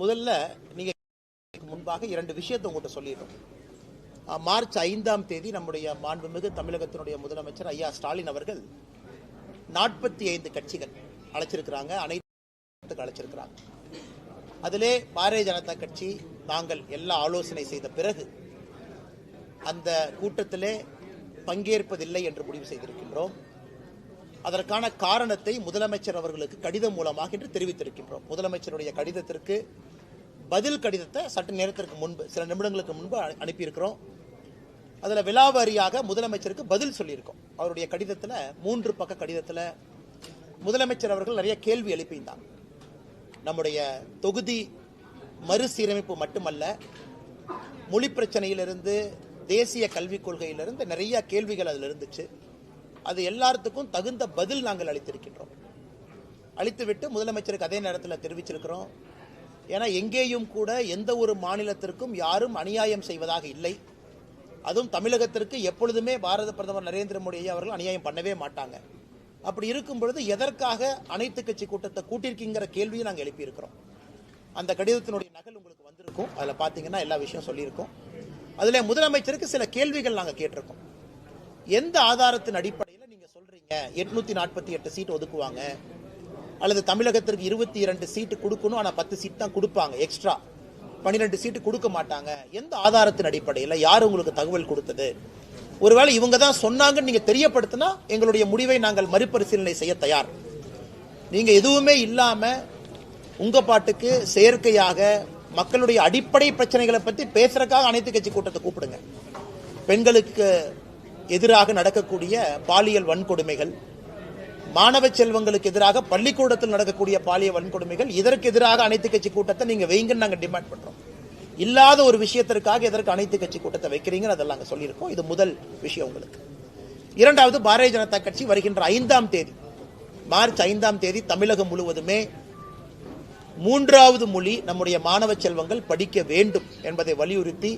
முதல்ல நீங்க முன்பாக இரண்டு விஷயத்தை உங்கள்கிட்ட சொல்லிடுறோம். மார்ச் 5ஆம் தேதி நம்முடைய மாண்புமிகு தமிழகத்தினுடைய முதலமைச்சர் ஐயா ஸ்டாலின் அவர்கள் 45 கட்சிகள் அழைச்சிருக்கிறாங்க, அனைத்து அழைச்சிருக்கிறாங்க. அதிலே பாரதிய ஜனதா கட்சி நாங்கள் எல்லா ஆலோசனை செய்த பிறகு அந்த கூட்டத்திலே பங்கேற்பதில்லை என்று முடிவு செய்திருக்கின்றோம். அதற்கான காரணத்தை முதலமைச்சர் அவர்களுக்கு கடிதம் மூலமாக என்று தெரிவித்திருக்கின்றோம். முதலமைச்சருடைய கடிதத்திற்கு பதில் கடிதத்தை சற்று நேரத்திற்கு முன்பு, சில நிமிடங்களுக்கு முன்பு அனுப்பியிருக்கிறோம். அதில் விலாவாரியாக முதலமைச்சருக்கு பதில் சொல்லியிருக்கோம். அவருடைய கடிதத்தில் 3 பக்க கடிதத்தில் முதலமைச்சர் அவர்கள் நிறைய கேள்வி எழுப்பியிருந்தாங்க. நம்முடைய தொகுதி மறுசீரமைப்பு மட்டுமல்ல, மொழி பிரச்சனையிலிருந்து தேசிய கல்விக் கொள்கையிலிருந்து நிறைய கேள்விகள் அதில் இருந்துச்சு. அது எல்லாத்துக்கும் தகுந்த பதில் நாங்கள் அளித்திருக்கின்றோம். அளித்துவிட்டு முதலமைச்சருக்கு அதே நேரத்தில் தெரிவிச்சிருக்கிறோம். ஏன்னா எங்கேயும் கூட எந்த ஒரு மாநிலத்திற்கும் யாரும் அநியாயம் செய்வதாக இல்லை. அதுவும் தமிழகத்திற்கு எப்பொழுதுமே பாரத பிரதமர் நரேந்திர மோடி அவர்கள் அநியாயம் பண்ணவே மாட்டாங்க. அப்படி இருக்கும் பொழுது எதற்காக அனைத்து கட்சி கூட்டத்தை கூட்டியிருக்கிற கேள்வியை நாங்கள் எழுப்பியிருக்கிறோம். அந்த கடிதத்தினுடைய நகல் உங்களுக்கு வந்திருக்கும். அதில் பார்த்தீங்கன்னா எல்லா விஷயம் சொல்லியிருக்கோம். அதில் முதலமைச்சருக்கு சில கேள்விகள் நாங்கள் கேட்டிருக்கோம். எந்த ஆதாரத்தின் அடிப்படையில் நீங்கள் சொல்றீங்க 848 சீட் ஒதுக்குவாங்க, அல்லது தமிழகத்திற்கு 22 சீட்டு கொடுக்கணும், ஆனால் 10 சீட் தான் கொடுப்பாங்க, எக்ஸ்ட்ரா 12 சீட்டு கொடுக்க மாட்டாங்க, எந்த ஆதாரத்தின் அடிப்படையில், யார் உங்களுக்கு தகவல் கொடுத்தது? ஒருவேளை இவங்க தான் சொன்னாங்கன்னு நீங்க தெரியப்படுத்தினா எங்களுடைய முடிவை நாங்கள் மறுபரிசீலனை செய்ய தயார். நீங்க எதுவுமே இல்லாம உங்க பாட்டுக்கு செயற்கையாக மக்களுடைய அடிப்படை பிரச்சனைகளை பற்றி பேசுறதுக்காக அனைத்து கட்சி கூட்டத்தை கூப்பிடுங்க. பெண்களுக்கு எதிராக நடக்கக்கூடிய பாலியல் வன்கொடுமைகள், மாணவ செல்வங்களுக்கு எதிராக பள்ளிக்கூடத்தில் நடக்கக்கூடிய பாலியல் வன்கொடுமைகள், இதற்கு எதிராக அனைத்து கட்சி கூட்டத்தை நீங்க வைங்கன்னு நாங்கள் டிமாண்ட் பண்றோம். இல்லாத ஒரு விஷயத்திற்காக எதற்கு அனைத்து கட்சி கூட்டத்தை வைக்கிறீங்க, அதெல்லாம் நாங்கள் சொல்லியிருக்கோம். இது முதல் விஷயம் உங்களுக்கு. இரண்டாவது, பாரதிய ஜனதா கட்சி வருகின்ற 5ஆம் தேதி, மார்ச் 5ஆம் தேதி தமிழகம் முழுவதுமே 3வது மொழி நம்முடைய மாணவ செல்வங்கள் படிக்க வேண்டும் என்பதை வலியுறுத்தி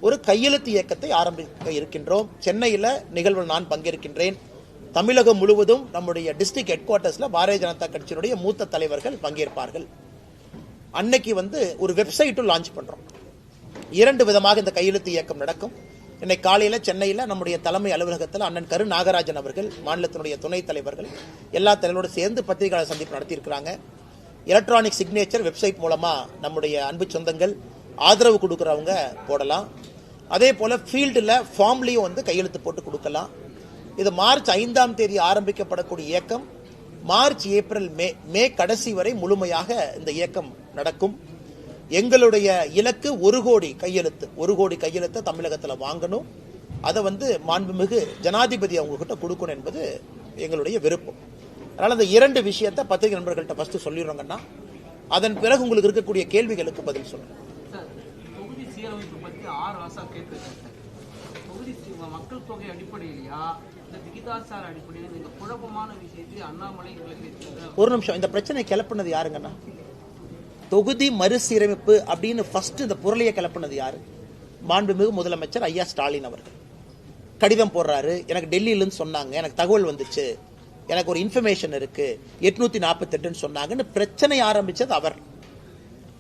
ஒரு கையெழுத்து இயக்கத்தை ஆரம்பிக்க இருக்கின்றோம். சென்னையில் நிகழ்வில் நான் பங்கேற்கின்றேன். தமிழகம் முழுவதும் நம்முடைய டிஸ்ட்ரிக்ட் ஹெட் குவார்ட்டர்ஸ்ல பாரதிய ஜனதா கட்சியினுடைய மூத்த தலைவர்கள் பங்கேற்பார்கள். அன்னைக்கு ஒரு வெப்சைட்டும் லான்ச் பண்றோம். 2 விதமாக இந்த கையெழுத்து இயக்கம் நடக்கும். இன்னைக்கு காலையில சென்னையில் நம்முடைய தலைமை அலுவலகத்தில் அண்ணன் கரு நாகராஜன் அவர்கள், மாநிலத்தினுடைய துணைத் தலைவர்கள், எல்லா தலைவரோடு சேர்ந்து பத்திரிகையாளர் சந்திப்பு நடத்தியிருக்கிறாங்க. எலக்ட்ரானிக் சிக்னேச்சர் வெப்சைட் மூலமா நம்முடைய அன்பு சொந்தங்கள் ஆதரவு கொடுக்கறவங்க போடலாம். அதே போல ஃபீல்டில் ஃபார்ம்லையும் கையெழுத்து போட்டு கொடுக்கலாம். இது மார்ச் 5ஆம் தேதி ஆரம்பிக்கப்படக்கூடிய இயக்கம் மார்ச், ஏப்ரல், மே கடைசி வரை முழுமையாக இந்த இயக்கம் நடக்கும். எங்களுடைய இலக்கு 1 கோடி கையெழுத்து. 1 கோடி கையெழுத்தை தமிழகத்தில் வாங்கணும். அதை மாண்புமிகு ஜனாதிபதி அவங்க கிட்ட கொடுக்கணும் என்பது எங்களுடைய விருப்பம். அதனால அந்த 2 விஷயத்தை பத்திரிகை நண்பர்கள்ட்ட ஃபர்ஸ்ட் சொல்லிடுறோங்கன்னா, அதன் பிறகு உங்களுக்கு இருக்கக்கூடிய கேள்விகளுக்கு பதில் சொல்லுங்க. தொகுதி சீரமைப்பு பற்றி மக்கள் தொகை அடிப்படையிலையா, விகிதாச்சார அடிப்படையில் இந்த குழப்பமான விஷயத்தை அண்ணாமலை ஒரு நிமிஷம், இந்த பிரச்சனை கிளப்பினது யாருங்கண்ணா? தொகுதி மறுசீரமைப்பு அப்படின்னு ஃபர்ஸ்ட் இந்த பொருளையை கிளப்பினது யாரு? மாண்புமிகு முதலமைச்சர் ஐயா ஸ்டாலின் அவர்கள் கடிதம் போடுறாரு. எனக்கு டெல்லியிலிருந்து சொன்னாங்க, எனக்கு தகவல் வந்துச்சு, எனக்கு ஒரு இன்ஃபர்மேஷன் இருக்கு, 848 சொன்னாங்கன்னு பிரச்சனை ஆரம்பிச்சது அவர்.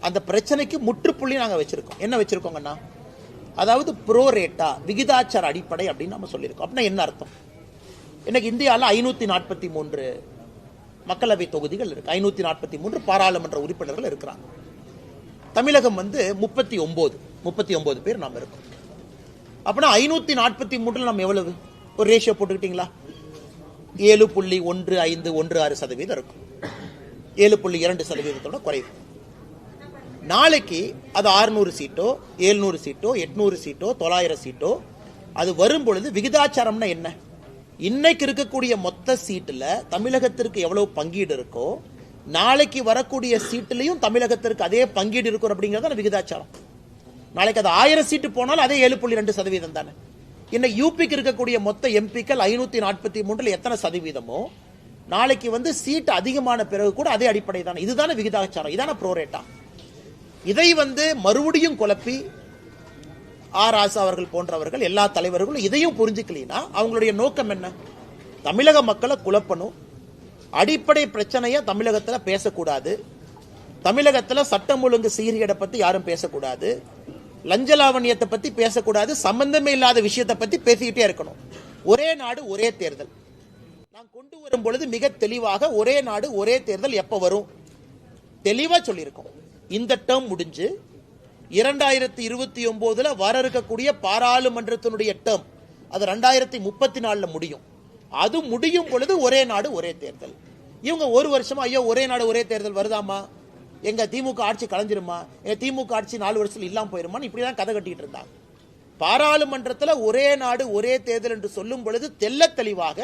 அந்த பிரச்சனைக்கு முற்றுப்புள்ளி நாங்க வச்சிருக்கோம். என்ன வச்சிருக்கோங்கன்னா, அதாவது ப்ரோரேட்டா, விகிதாச்சார அடிப்படை அப்படின்னு நம்ம சொல்லியிருக்கோம். அப்படின்னா என்ன அர்த்தம்? இன்னைக்கு இந்தியாவில் 543 மக்களவை தொகுதிகள் இருக்கு, 543 பாராளுமன்ற உறுப்பினர்கள் இருக்கிறாங்க. தமிழகம் 39 பேர் நாம இருக்கோம். அப்படின்னா 543 நம்ம எவ்வளவு ஒரு ரேஷியோ போட்டுக்கிட்டீங்களா? 7.1516% இருக்கும். 7.2% குறைவு. நாளைக்கு அது 600 சீட்டோ 700 சீட்டோ 800 சீட்டோ 900 சீட்டோ அது வரும் பொழுது விகிதாச்சாரம்னா என்ன? இன்னைக்கு இருக்கக்கூடிய மொத்த சீட்டுல தமிழகத்திற்கு எவ்வளவு பங்கீடு இருக்கோ, நாளைக்கு வரக்கூடிய சீட்டுலையும் தமிழகத்திற்கு அதே பங்கீடு இருக்கும் அப்படிங்கறத விகிதாச்சாரம். நாளைக்கு அது 1000 சீட்டு போனாலும் அதே 7.2% தானே. இன்னைக்கு யூபிக்கு இருக்கக்கூடிய மொத்த எம்பிக்கள் 543 எத்தனை சதவீதமோ, நாளைக்கு சீட் அதிகமான பிறகு கூட அதே அடிப்படை தானே. இதுதானே விகிதாச்சாரம், இதான ப்ரோரேட்டா. இதை மறுபடியும் குழப்பி ராசா அவர்கள் போன்றவர்கள், எல்லா தலைவர்களும் இதையும் புரிஞ்சுக்கலனா அவங்களுடைய நோக்கம் என்ன? தமிழக மக்களை குழப்பணும், அடிப்படை பிரச்சனையை தமிழகத்தில் பேசக்கூடாது, தமிழகத்தில் சட்டம் ஒழுங்கு சீர்கேடை பத்தி யாரும் பேசக்கூடாது, லஞ்சலாவணியத்தை பத்தி பேசக்கூடாது, சம்பந்தமே இல்லாத விஷயத்தை பத்தி பேசிக்கிட்டே இருக்கணும். ஒரே நாடு ஒரே தேர்தல் நான் கொண்டு வரும் பொழுது மிக தெளிவாக ஒரே நாடு ஒரே தேர்தல் எப்ப வரும் தெளிவா சொல்லியிருக்கோம். இந்த டேர்ம் முடிஞ்சு 2029 வர இருக்கக்கூடிய பாராளுமன்றத்தினுடைய டேர்ம் அது 2034 முடியும். அது முடியும் பொழுது ஒரே நாடு ஒரே தேர்தல். இவங்க ஒரு வருஷமா ஐயோ ஒரே நாடு ஒரே தேர்தல் வருதாமா, எங்க திமுக ஆட்சி கலைஞ்சிருமா, எங்க திமுக ஆட்சி 4 வருஷத்துல இல்லாம போயிருமான்னு இப்படிதான் கதை கட்டிட்டு இருந்தாங்க. பாராளுமன்றத்தில் ஒரே நாடு ஒரே தேர்தல் என்று சொல்லும் பொழுது தெல்ல தெளிவாக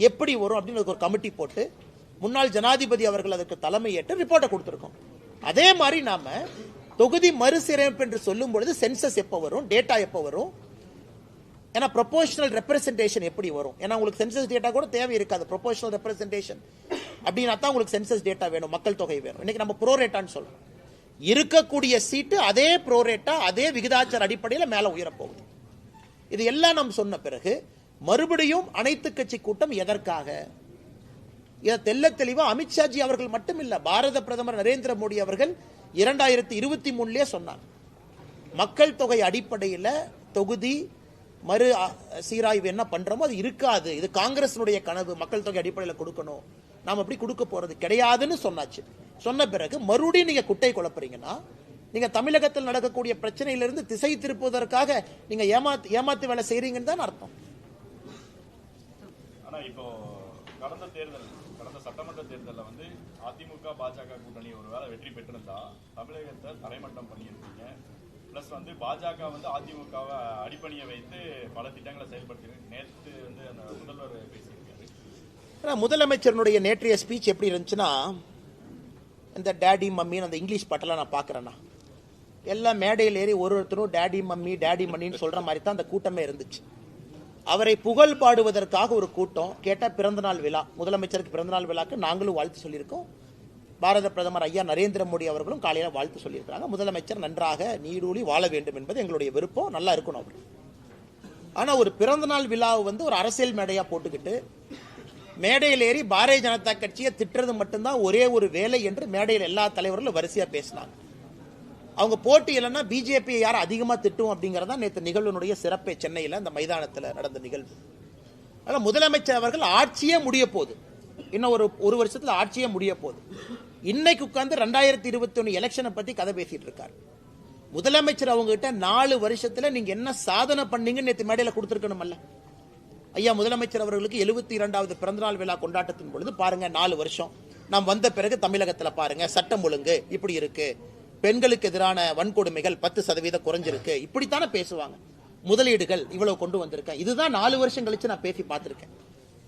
எப்படி வரும் அப்படின்னு ஒரு கமிட்டி போட்டு முன்னாள் ஜனாதிபதி அவர்கள் அதற்கு தலைமை ஏற்று ரிப்போர்ட்டை கொடுத்திருக்கோம். அதே மாதிரி நாம தொகுதி மறுசீரமைப்பு என்று சொல்லும் பொழுது சென்சஸ் எப்ப வரும், டேட்டா எப்ப வரும், ஏன்னா ப்ரொபோஷனல் ரெப்ரசன்டேஷன் எப்படி வரும், ஏன்னா உங்களுக்கு சென்சஸ் டேட்டா கூட தேவை இருக்காது. ப்ரொபோஷனல் ரெப்ரசன்டேஷன் அப்படின்னா தான் உங்களுக்கு சென்சஸ் டேட்டா வேணும், மக்கள் தொகை வேணும். இன்னைக்கு நம்ம ப்ரோரேட்டான்னு சொல்றோம். இருக்கக்கூடிய சீட்டு அதே ப்ரோரேட்டா அதே விகிதாச்சார அடிப்படையில் மேல உயரப்போகுது. இது எல்லாம் நாம் சொன்ன பிறகு மறுபடியும் அனைத்து கட்சி கூட்டம் எதற்காக? இதை தெல்ல தெளிவா அமித்ஷாஜி அவர்கள் மட்டுமில்ல, பாரத பிரதமர் நரேந்திர மோடி அவர்கள் 2023 சொன்னாங்க. மக்கள் தொகை அடிப்படையில் தொகுதி மறு சீராய்வு என்ன பண்றோமோ அது இருக்காது, இது காங்கிரசினுடைய கனவு, மக்கள் தொகை அடிப்படையில் கொடுக்கணும், நாம் அப்படி கொடுக்க போறது கிடையாதுன்னு சொன்னாச்சு. சொன்ன பிறகு மறுபடியும் நீங்க குட்டை குழப்பறீங்கன்னா நீங்க தமிழகத்தில் நடக்கக்கூடிய பிரச்சனையிலிருந்து திசை திருப்புவதற்காக நீங்க ஏமாத்து வேலை செய்றீங்கன்னு தான் அர்த்தம். ஆனா இப்போ கடந்த சட்டமன்ற தேர்தலில் வந்து அதிமுக பாஜக கூட்டணி ஒருவேளை வெற்றி பெற்றிருந்தா தமிழகத்தை தரைமட்டம் பண்ணியிருக்கீங்க. பிளஸ் வந்து பாஜக வந்து அதிமுகவை அடிப்பணியை வைத்து பல திட்டங்களை செயல்படுத்திருக்கு. நேற்று வந்து அந்த முதல்வர் பேசியிருக்காரு. முதலமைச்சருடைய நேற்றைய ஸ்பீச் எப்படி இருந்துச்சுன்னா, இந்த டேடி மம்மின்னு அந்த இங்கிலீஷ் பாட்டெல்லாம் நான் பார்க்குறேன்னா எல்லாம் மேடையில் ஏறி ஒருத்தரும் டேடி மம்மி டேடி மம்மின்னு சொல்ற மாதிரி தான் அந்த கூட்டமே இருந்துச்சு. அவரை புகழ் பாடுவதற்காக ஒரு கூட்டம். கேட்டால் பிறந்தநாள் விழா, முதலமைச்சருக்கு பிறந்தநாள் விழாக்கு நாங்களும் வாழ்த்து சொல்லியிருக்கோம். பாரத பிரதமர் ஐயா நரேந்திர மோடி அவர்களும் காலையில் வாழ்த்து சொல்லியிருக்கிறாங்க. முதலமைச்சர் நன்றாக நீடூழி வாழ வேண்டும் என்பது எங்களுடைய விருப்பம், நல்லா இருக்கணும் அவர். ஆனால் ஒரு பிறந்தநாள் விழாவை வந்து ஒரு அரசியல் மேடையா போட்டுக்கிட்டு மேடையில் ஏறி பாரதிய ஜனதா கட்சியை திட்டுறது மட்டும்தான் ஒரே ஒரு வேலை என்று மேடையில் எல்லா தலைவர்களும் வரிசையா பேசினாங்க. அவங்க போட்டி இல்லைன்னா பிஜேபியை யாரும் அதிகமா திட்டும் அப்படிங்கறதா நேற்று நிகழ்வுடைய சிறப்பே. சென்னையில் அந்த மைதானத்தில் நடந்த நிகழ்வு. அதனால முதலமைச்சர் அவர்கள் ஆட்சியே முடிய போகுது, இன்னும் ஒரு வருஷத்துல ஆட்சியே முடிய போகுது. இன்னைக்கு உட்கார்ந்து 2021 எலெக்ஷனை பத்தி கதை பேசிட்டு இருக்காரு. முதலமைச்சர் அவங்க கிட்ட 4 வருஷத்துல நீங்க என்ன சாதனை பண்ணீங்கன்னு நேற்று மேடையில் கொடுத்திருக்கணும்ல. ஐயா முதலமைச்சர் அவர்களுக்கு 72வது பிறந்தநாள் விழா கொண்டாட்டத்தின் பொழுது பாருங்க 4 வருஷம் நாம் வந்த பிறகு தமிழகத்தில் பாருங்க சட்டம் ஒழுங்கு இப்படி இருக்கு, பெண்களுக்கு எதிரான வன்கொடுமைகள் 10% குறைஞ்சிருக்கு, இப்படித்தானே பேசுவாங்க. முதலீடுகள் இவ்வளவு கொண்டு வந்திருக்கேன். இதுதான் 4 வருஷம் கழிச்சு நான் பேசி பார்த்திருக்கேன்.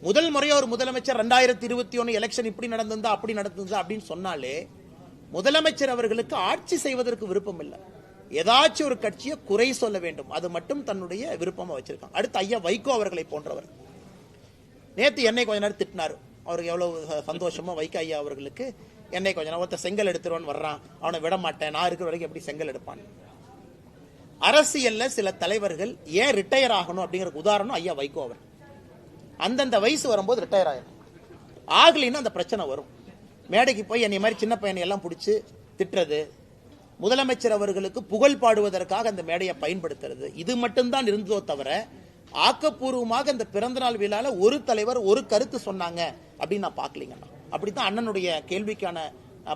முதல் முறையா ஒரு முதலமைச்சர் 2021 எலெக்ஷன் இப்படி நடந்திருந்தா அப்படி நடந்திருந்தா அப்படின்னு சொன்னாலே முதலமைச்சர் அவர்களுக்கு ஆட்சி செய்வதற்கு விருப்பம் இல்லை. ஏதாச்சும் ஒரு கட்சியை குறை சொல்ல வேண்டும், அது மட்டும் தன்னுடைய விருப்பமா வச்சிருக்காங்க. அடுத்து ஐயா வைகோ அவர்களை போன்றவர் நேற்று என்னை கொஞ்ச நேரம் திட்டினார். அவருக்கு எவ்வளவு சந்தோஷமோ வைகோ ஐயா அவர்களுக்கு. என்னை கொஞ்ச நேரம் ஒருத்தர் செங்கல் எடுத்துருவான்னு வர்றான், அவனை விட மாட்டேன், நான் இருக்கிற வரைக்கும் எப்படி செங்கல் எடுப்பான். அரசியல்ல சில தலைவர்கள் ஏன் ரிட்டையர் ஆகணும் அப்படிங்கிற உதாரணம் ஐயா வைகோ அவர். அந்தந்த வயசு வரும்போது ரிட்டையர் ஆயிடும், ஆகலின்னு அந்த பிரச்சனை வரும். மேடைக்கு போய் என்னை மாதிரி சின்ன பையனை எல்லாம் பிடிச்சி திட்டுறது, முதலமைச்சர் அவர்களுக்கு புகழ் பாடுவதற்காக அந்த மேடையை பயன்படுத்துறது, இது மட்டும்தான் இருந்ததோ தவிர ஆக்கப்பூர்வமாக இந்த பிறந்தநாள் விழால ஒரு தலைவர் ஒரு கருத்து சொன்னாங்க அப்படின்னு நான் பார்க்கலீங்கண்ணா. அப்படித்தான் அண்ணனுடைய கேள்விக்கான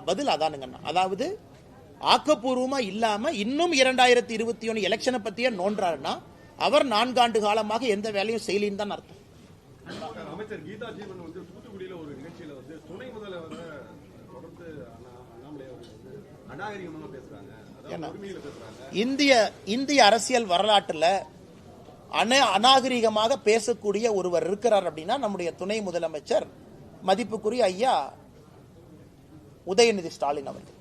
பதில் அதானுங்கண்ணா. அதாவது ஆக்கப்பூர்வமா இல்லாம இன்னும் 2021 எலெக்ஷனை பத்தியே நோன்றாருன்னா அவர் 4 ஆண்டு காலமாக எந்த வேலையும் செய்யலின்னு தான் அர்த்தம். அமைச்சர் கீதா ஜீவன் வந்து தூத்துக்குடியில ஒரு நிகழ்ச்சியில வந்து துணை முதல்வர் தொடர்ந்து அண்ணாமலை அநாகரிகமாக பேசுறாங்க, இந்திய அரசியல் வரலாற்றுல அநாகரிகமாக பேசக்கூடிய ஒருவர் இருக்கிறார் அப்படின்னா நம்முடைய துணை முதலமைச்சர் மதிப்புக்குரிய ஐயா உதயநிதி ஸ்டாலின் அவர்கள்.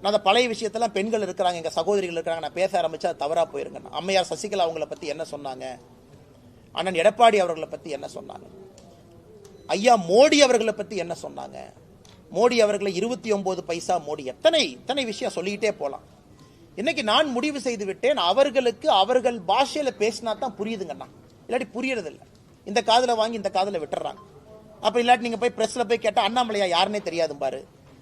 நான் அந்த பழைய விஷயத்தெல்லாம் பெண்கள் இருக்கிறாங்க, எங்க சகோதரிகள் இருக்கிறாங்க, நான் பேச ஆரம்பிச்சா தவறா போயிருங்க. அம்மையார் சசிகலா அவங்களை பத்தி என்ன சொன்னாங்க, அண்ணன் எடப்பாடி அவர்களை பத்தி என்ன சொன்னாங்க, ஐயா மோடி அவர்களை பத்தி என்ன சொன்னாங்க, மோடி அவர்களை 29 பைசா மோடி, எத்தனை விஷயம் சொல்லிக்கிட்டே போலாம். இன்னைக்கு நான் முடிவு செய்து விட்டேன், அவர்களுக்கு அவர்கள் பாஷையில பேசினா தான் புரியுதுங்கண்ணா, இல்லாட்டி புரியறது இல்லை. இந்த காதுல வாங்கி இந்த காதுல விட்டுறாங்க. அப்ப இல்லாட்டி நீங்க போய் பிரஸ்ல போய் கேட்டா அண்ணாமலையா யாருன்னே தெரியாது பாரு,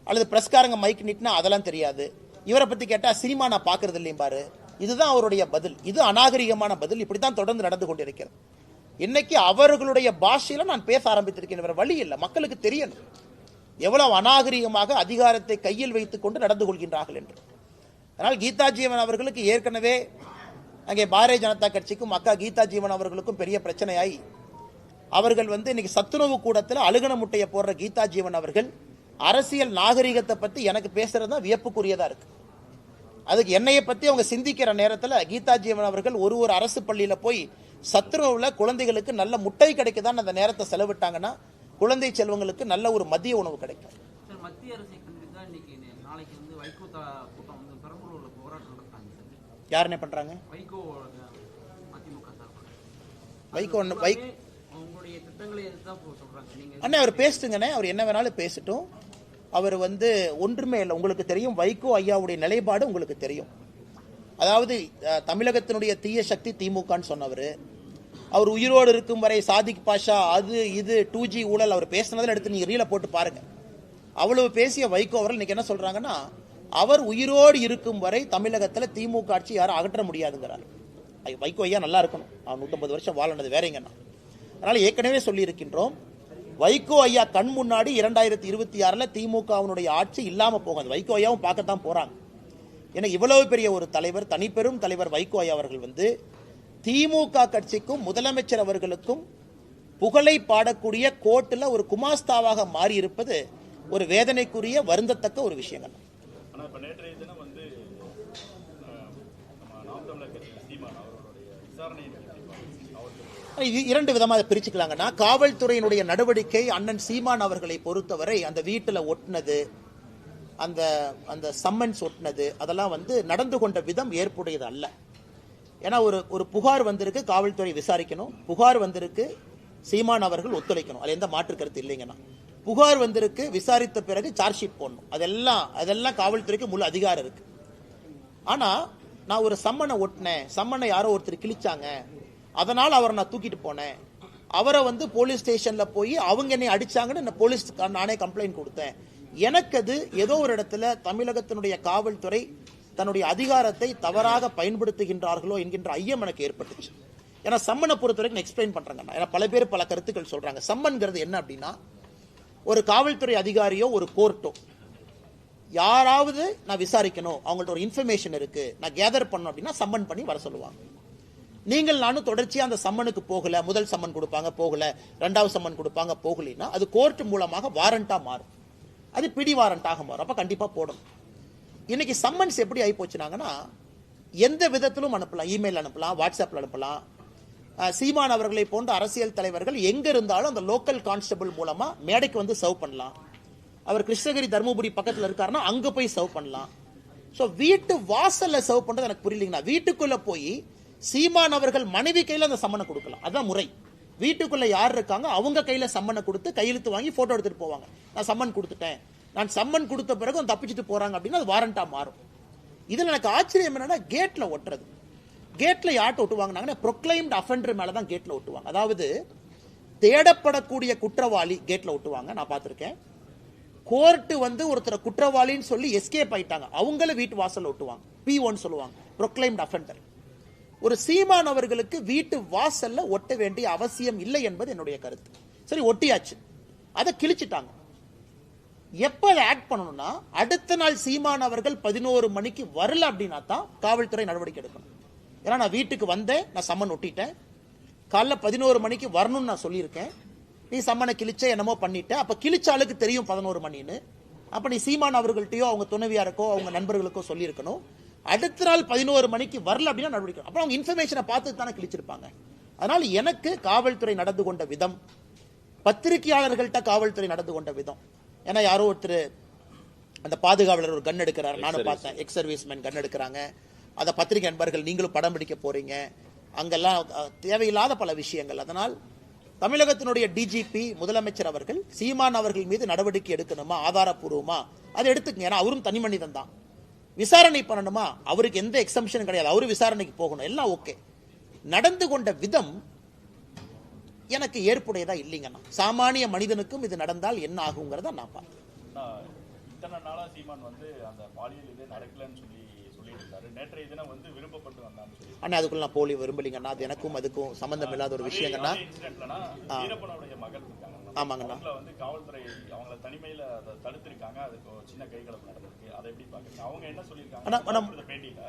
அல்லது பிரஸ்காரங்க மைக் நீட்டினா அதெல்லாம் தெரியாது. இவரை பத்தி கேட்டா சினிமா நான் பார்க்கறது இல்லையும் பாரு. இதுதான் அவருடைய பதில். இது அநாகரிகமான பதில். இப்படித்தான் தொடர்ந்து நடந்து கொண்டிருக்கிறது. இன்னைக்கு அவர்களுடைய பாஷையில நான் பேச ஆரம்பித்திருக்கேன். வேற வழி இல்லை, மக்களுக்கு தெரியணும் எவ்வளவு அநாகரிகமாக அதிகாரத்தை கையில் வைத்துக் கொண்டு நடந்து கொள்கின்றார்கள் என்று. அதனால் கீதா ஜீவன் அவர்களுக்கு ஏற்கனவே அங்கே பாரதிய ஜனதா கட்சிக்கும் அக்கா கீதா ஜீவன் அவர்களுக்கும் பெரிய பிரச்சனையாய் அவர்கள் இன்னைக்கு சத்துணவு கூடத்தில் அழுகன முட்டையை போடுற கீதா ஜீவன் அவர்கள் அரசியல் நாகரிகத்தை பத்தி எனக்கு பேசுறது தான் வியப்புக்குரியதா இருக்கு. அதுக்கு என்னையை பத்தி அவங்க சிந்திக்கிற நேரத்தில் கீதா ஜீவன் அவர்கள் ஒரு அரசு பள்ளியில போய் சத்துணவுல குழந்தைகளுக்கு நல்ல முட்டை கிடைக்குதான் அந்த நேரத்தை செலவிட்டாங்கன்னா குழந்தை செல்வங்களுக்கு நல்ல ஒரு மதிய உணவு கிடைக்கும். மத்திய அரசை கண்டித்து தான் இன்னைக்கு நாளைக்கு வைகோ கூட்டம் பெரம்பலூர்ல போராட்டம் நடத்தாங்க. யாருன்னே பண்றாங்க? வைகோ அதிமுக சார்பாக வைகோ உங்களுடைய திட்டங்களை எதுதான் சொல்றாங்க நீங்க? அண்ணே அவர் பேசுங்கண்ணே, அவர் என்ன வேணாலும் பேசட்டும். அவர் ஒன்றுமே இல்லை. உங்களுக்கு தெரியும் வைகோ ஐயாவுடைய நிலைப்பாடு உங்களுக்கு தெரியும். அதாவது தமிழகத்தினுடைய தீய சக்தி திமுகன்னு சொன்னவர். அவர் உயிரோடு இருக்கும் வரை சாதிக் பாஷா அது இது 2G ஊழல் அவர் பேசினதில் எடுத்து நீங்க ரீல போட்டு பாருங்க. அவ்வளவு பேசிய வைகோ அவர்கள் இன்னைக்கு என்ன சொல்றாங்கன்னா, அவர் உயிரோடு இருக்கும் வரை தமிழகத்தில் திமுக ஆட்சி யாரும் அகற்ற முடியாதுங்கிறார். வைகோ ஐயா நல்லா இருக்கணும், அவர் 150 வருஷம் வாழனது வேறங்கண்ணா. அதனால ஏற்கனவே சொல்லி இருக்கின்றோம், வைகோ ஐயா கண் முன்னாடி 2026 திமுகவினுடைய ஆட்சி இல்லாம போகாது. வைகோ ஐயாவும் பார்க்கத்தான் போறாங்க. ஏன்னா இவ்வளவு பெரிய ஒரு தலைவர், தனிப்பெரும் தலைவர் வைகோ ஐயா அவர்கள் திமுக கட்சிக்கும் முதலமைச்சர் அவர்களுக்கும் புகழை பாடக்கூடிய கோட்டில் ஒரு குமாஸ்தாவாக மாறி இருப்பது ஒரு வேதனைக்குரிய வருந்தத்தக்க ஒரு விஷயங்கள். ஆனா இப்ப நேற்றைய தினம் நாம் தமிழர் கட்சி சீமான் அவர்களுடைய விசாரணை இரண்டு விதமாக பிரிச்சுக்கலாங்கன்னா, காவல்துறையினுடைய நடவடிக்கை அண்ணன் சீமான் அவர்களை பொறுத்தவரை அந்த வீட்டில் ஒட்டினது, அந்த அந்த சம்மன்ஸ் ஒட்டினது அதெல்லாம் நடந்து கொண்ட விதம் ஏற்புடையது அல்ல. ஏன்னா ஒரு புகார் வந்திருக்கு, காவல்துறை விசாரிக்கணும். புகார் வந்திருக்கு, சீமான் அவர்கள் ஒத்துழைக்கணும். அது எந்த மாற்று கருத்து இல்லைங்கன்னா. புகார் வந்திருக்கு, விசாரித்த பிறகு சார்ஜ் ஷீட் போடணும். அதெல்லாம் காவல்துறைக்கு முழு அதிகாரம் இருக்கு. ஆனா நான் ஒரு சம்மனை ஒட்டினேன், சம்மனை யாரோ ஒருத்தர் கிழிச்சாங்க, அதனால் அவரை நான் தூக்கிட்டு போனேன், அவரை போலீஸ் ஸ்டேஷன்ல போய் அவங்க என்னை அடிச்சாங்கன்னு போலீஸ் நானே கம்ப்ளைண்ட் கொடுத்தேன், எனக்கு அது ஏதோ ஒரு இடத்துல தமிழகத்தினுடைய காவல்துறை தன்னுடைய அதிகாரத்தை தவறாக பயன்படுத்துகின்றார்களோ என்கின்ற ஐயம் எனக்கு ஏற்பட்டுச்சு. ஏன்னா சம்மனை பொறுத்த வரைக்கும் எக்ஸ்பிளைன் பண்றாங்க. ஏன்னா பல பேர் பல கருத்துக்கள் சொல்றாங்க. சம்மன்கிறது என்ன அப்படின்னா, ஒரு காவல்துறை அதிகாரியோ ஒரு கோர்ட்டோ யாராவது நான் விசாரிக்கணும், அவங்கள்ட்ட ஒரு இன்ஃபர்மேஷன் இருக்கு, நான் கேதர் பண்ணணும் அப்படின்னா சம்மன் பண்ணி வர சொல்லுவாங்க. நீங்கள் நானும் தொடர்ச்சியா அந்த சம்மனுக்கு போகல, முதல் சம்மன் கொடுப்பாங்க போகல, ரெண்டாவது சம்மன் கொடுப்பாங்க போகலைன்னா அது கோர்ட் மூலமாக வாரண்டா மாறும், அது பிடி வாரண்டாக மாறும். அப்ப கண்டிப்பா போடணும். இன்னைக்கு சம்மன்ஸ் எப்படி ஆகி போச்சுனாங்கன்னா, எந்த விதத்திலும் அனுப்பலாம், இமெயில் அனுப்பலாம், வாட்ஸ்அப்ல அனுப்பலாம். சீமான் அவர்களை போன்ற அரசியல் தலைவர்கள் எங்க இருந்தாலும் அந்த லோக்கல் கான்ஸ்டபிள் மூலமா மேடைக்கு சர்வ் பண்ணலாம். அவர் கிருஷ்ணகிரி தர்மபுரி பக்கத்துல இருக்காருன்னா அங்க போய் சர்வ் பண்ணலாம். ஸோ வீட்டு வாசல்ல சர்வ் பண்றது எனக்கு புரியலீங்கன்னா, வீட்டுக்குள்ள போய் சீமான் அவர்கள் மனைவி கையில அந்த சம்மனை கொடுக்கலாம், அதுதான் முறை. வீட்டுக்குள்ள யார் இருக்காங்க அவங்க கையில சம்மனை கொடுத்து கையெழுத்து வாங்கி போட்டோ எடுத்துட்டு போவாங்க. நான் சம்மன் கொடுத்துட்டேன், நான் சம்மன் கொடுத்த பிறகு தப்பிச்சுட்டு போறாங்க அப்படின்னா அது வாரண்டா மாறும். இதுல எனக்கு ஆச்சரியம் என்னன்னா, கேட்ல ஒட்டுறது. கேட்ல யார்ட்ட ஒட்டுவாங்கன்னா, ப்ரொக்ளைம்டு அஃபெண்டர் மேலதான் கேட்ல ஒட்டுவாங்க. அதாவது தேடப்படக்கூடிய குற்றவாளி கேட்ல ஒட்டுவாங்க, நான் பார்த்திருக்கேன். கோர்ட்டு ஒருத்தர் குற்றவாளின்னு சொல்லி எஸ்கேப் ஆயிட்டாங்க, அவங்கள வீட்டு வாசல் ஒட்டுவாங்க, P1 சொல்லுவாங்க, ப்ரொக்ளைம்டு அஃபெண்டர். ஒரு சீமான் அவர்களுக்கு வீட்டு வாசல்ல ஒட்ட வேண்டிய அவசியம் இல்லை என்பது என்னுடைய கருத்து. சரி, ஒட்டியாச்சு, அதை கிழிச்சிட்டாங்க. எப்ப அதை ஆக்ட் பண்ணணும்னா, அடுத்த நாள் சீமான் அவர்கள் 11 மணிக்கு வரல அப்படின்னா தான் காவல்துறை நடவடிக்கை எடுக்கணும். ஏன்னா நான் வீட்டுக்கு வந்தேன், நான் சம்மன் ஒட்டிட்டேன், காலைல 11 மணிக்கு வரணும்னு நான் சொல்லியிருக்கேன், நீ சம்மனை கிழிச்ச என்னமோ பண்ணிட்ட, அப்ப கிழிச்ச ஆளுக்கு தெரியும் 11 மணின்னு. அப்ப நீ சீமான் அவர்கள்ட்டையோ அவங்க துணைவியாருக்கோ அவங்க நண்பர்களுக்கோ சொல்லியிருக்கணும். அடுத்த நாள் 11 மணிக்கு வரல அப்படின்னா நடவடிக்கை. அப்புறம் அவங்க இன்ஃபர்மேஷனை பார்த்து தானே கிழிச்சிருப்பாங்க. அதனால எனக்கு காவல்துறை நடந்து கொண்ட விதம், பத்திரிகையாளர்கள்ட்ட காவல்துறை நடந்து கொண்ட விதம், ஏன்னா யாரோ ஒருத்தர் அந்த பாதுகாவலர் ஒரு கன் எடுக்கிறார், நானும் பார்த்தேன், எக்ஸ் சர்வீஸ்மேன் கன் எடுக்கிறாங்க, அதை பத்திரிகை நண்பர்கள் நீங்களும் படம் பிடிக்க போறீங்க, அங்கெல்லாம் தேவையில்லாத பல விஷயங்கள். அதனால் தமிழகத்தினுடைய டிஜிபி முதலமைச்சர் அவர்கள் சீமான் அவர்கள் மீது நடவடிக்கை எடுக்கணுமா, ஆதாரப்பூர்வமா அதை எடுத்துக்கங்க. ஏன்னா அவரும் தனி மனிதன் தான், விசாரணை பண்ணணுமா, அவருக்கு எந்த எக்ஸம்ஷன் கிடையாது, அவரு விசாரணைக்கு போகணும், எல்லாம் ஓகே. நடந்து கொண்ட விதம் எனக்கு ஏற்புடையதா இல்லைங்கண்ணா. சாமானிய மனிதனுக்கும் இது நடந்தால் என்ன ஆகுங்கிறத நான் பார்த்தேன். இத்தனை நாளா சீமான் வந்து அந்த பாலியல் இதே நடக்கலன்னு சொல்லிட்டு இருந்தாரு. நேற்றைய தினம் வந்து விருப்பப்பட்டு வந்தான்னு சொல்லி. அண்ணா அதுக்குள்ள நான் போலி விரும்பலீங்கண்ணா. அது எனக்கும் அதுக்கும் சம்பந்தம் இல்லாத ஒரு விஷயங்கண்ணா. இன்சிடென்ட்லனா வீரப்பனுடைய மகள் இருக்காங்க. ஆமாங்கண்ணா. அவங்கள வந்து காவல்துறை அவங்கள தனிமையில அதை தடுத்திருக்காங்க. அதுக்கு ஒரு சின்ன கைகலப்பு நடந்திருக்கு. அதை எப்படி பாக்குறீங்க? அவங்க என்ன சொல்லியிருக்காங்க பேட்டியில,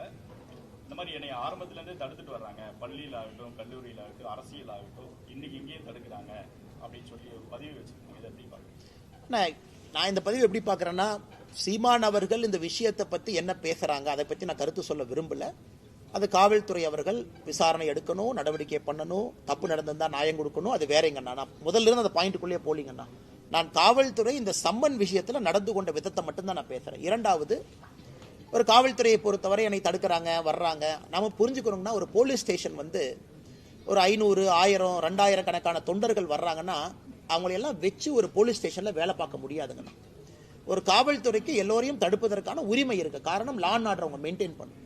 இந்த மாதிரி என்னை ஆரம்பத்துல இருந்தே தடுத்துட்டு வர்றாங்க, பள்ளியில் ஆகட்டும், கல்லூரியில் ஆகட்டும், அரசியல் ஆகட்டும், இன்னைக்கு இங்கேயும் தடுக்கிறாங்க அப்படின்னு சொல்லி ஒரு பதிவு வச்சிருக்காங்க. இதை எப்படி பாக்குறீங்க? நான் இந்த பதிவு எப்படி பாக்குறேன்னா, சீமான் அவர்கள் இந்த விஷயத்தை பத்தி என்ன பேசுறாங்க அதை பத்தி நான் கருத்து சொல்ல விரும்பல. அது காவல்துறை அவர்கள் விசாரணை எடுக்கணும், நடவடிக்கை பண்ணணும், தப்பு நடந்திருந்தா நியாயம் கொடுக்கணும், அது வேறங்கண்ணா. நான் முதல்ல இருந்து அந்த பாயிண்ட்டுக்குள்ளேயே போலீங்கண்ணா. நான் காவல்துறை இந்த சம்மன் விஷயத்துல நடந்து கொண்ட விதத்தை மட்டும்தான் நான் பேசுறேன். இரண்டாவது, ஒரு காவல்துறையை பொறுத்தவரை என்னை தடுக்கிறாங்க வர்றாங்க, நாம புரிஞ்சுக்கணும்னா ஒரு போலீஸ் ஸ்டேஷன் வந்து ஒரு 500, 1000, 2000 கணக்கான தொண்டர்கள் வர்றாங்கன்னா அவங்களையெல்லாம் வச்சு ஒரு போலீஸ் ஸ்டேஷன்ல வேலை பார்க்க முடியாதுங்கண்ணா. ஒரு காவல்துறைக்கு எல்லோரையும் தடுப்பதற்கான உரிமை இருக்கு. காரணம், லா அண்ட் ஆர்டர் அவங்க மெயின்டைன் பண்ணும்.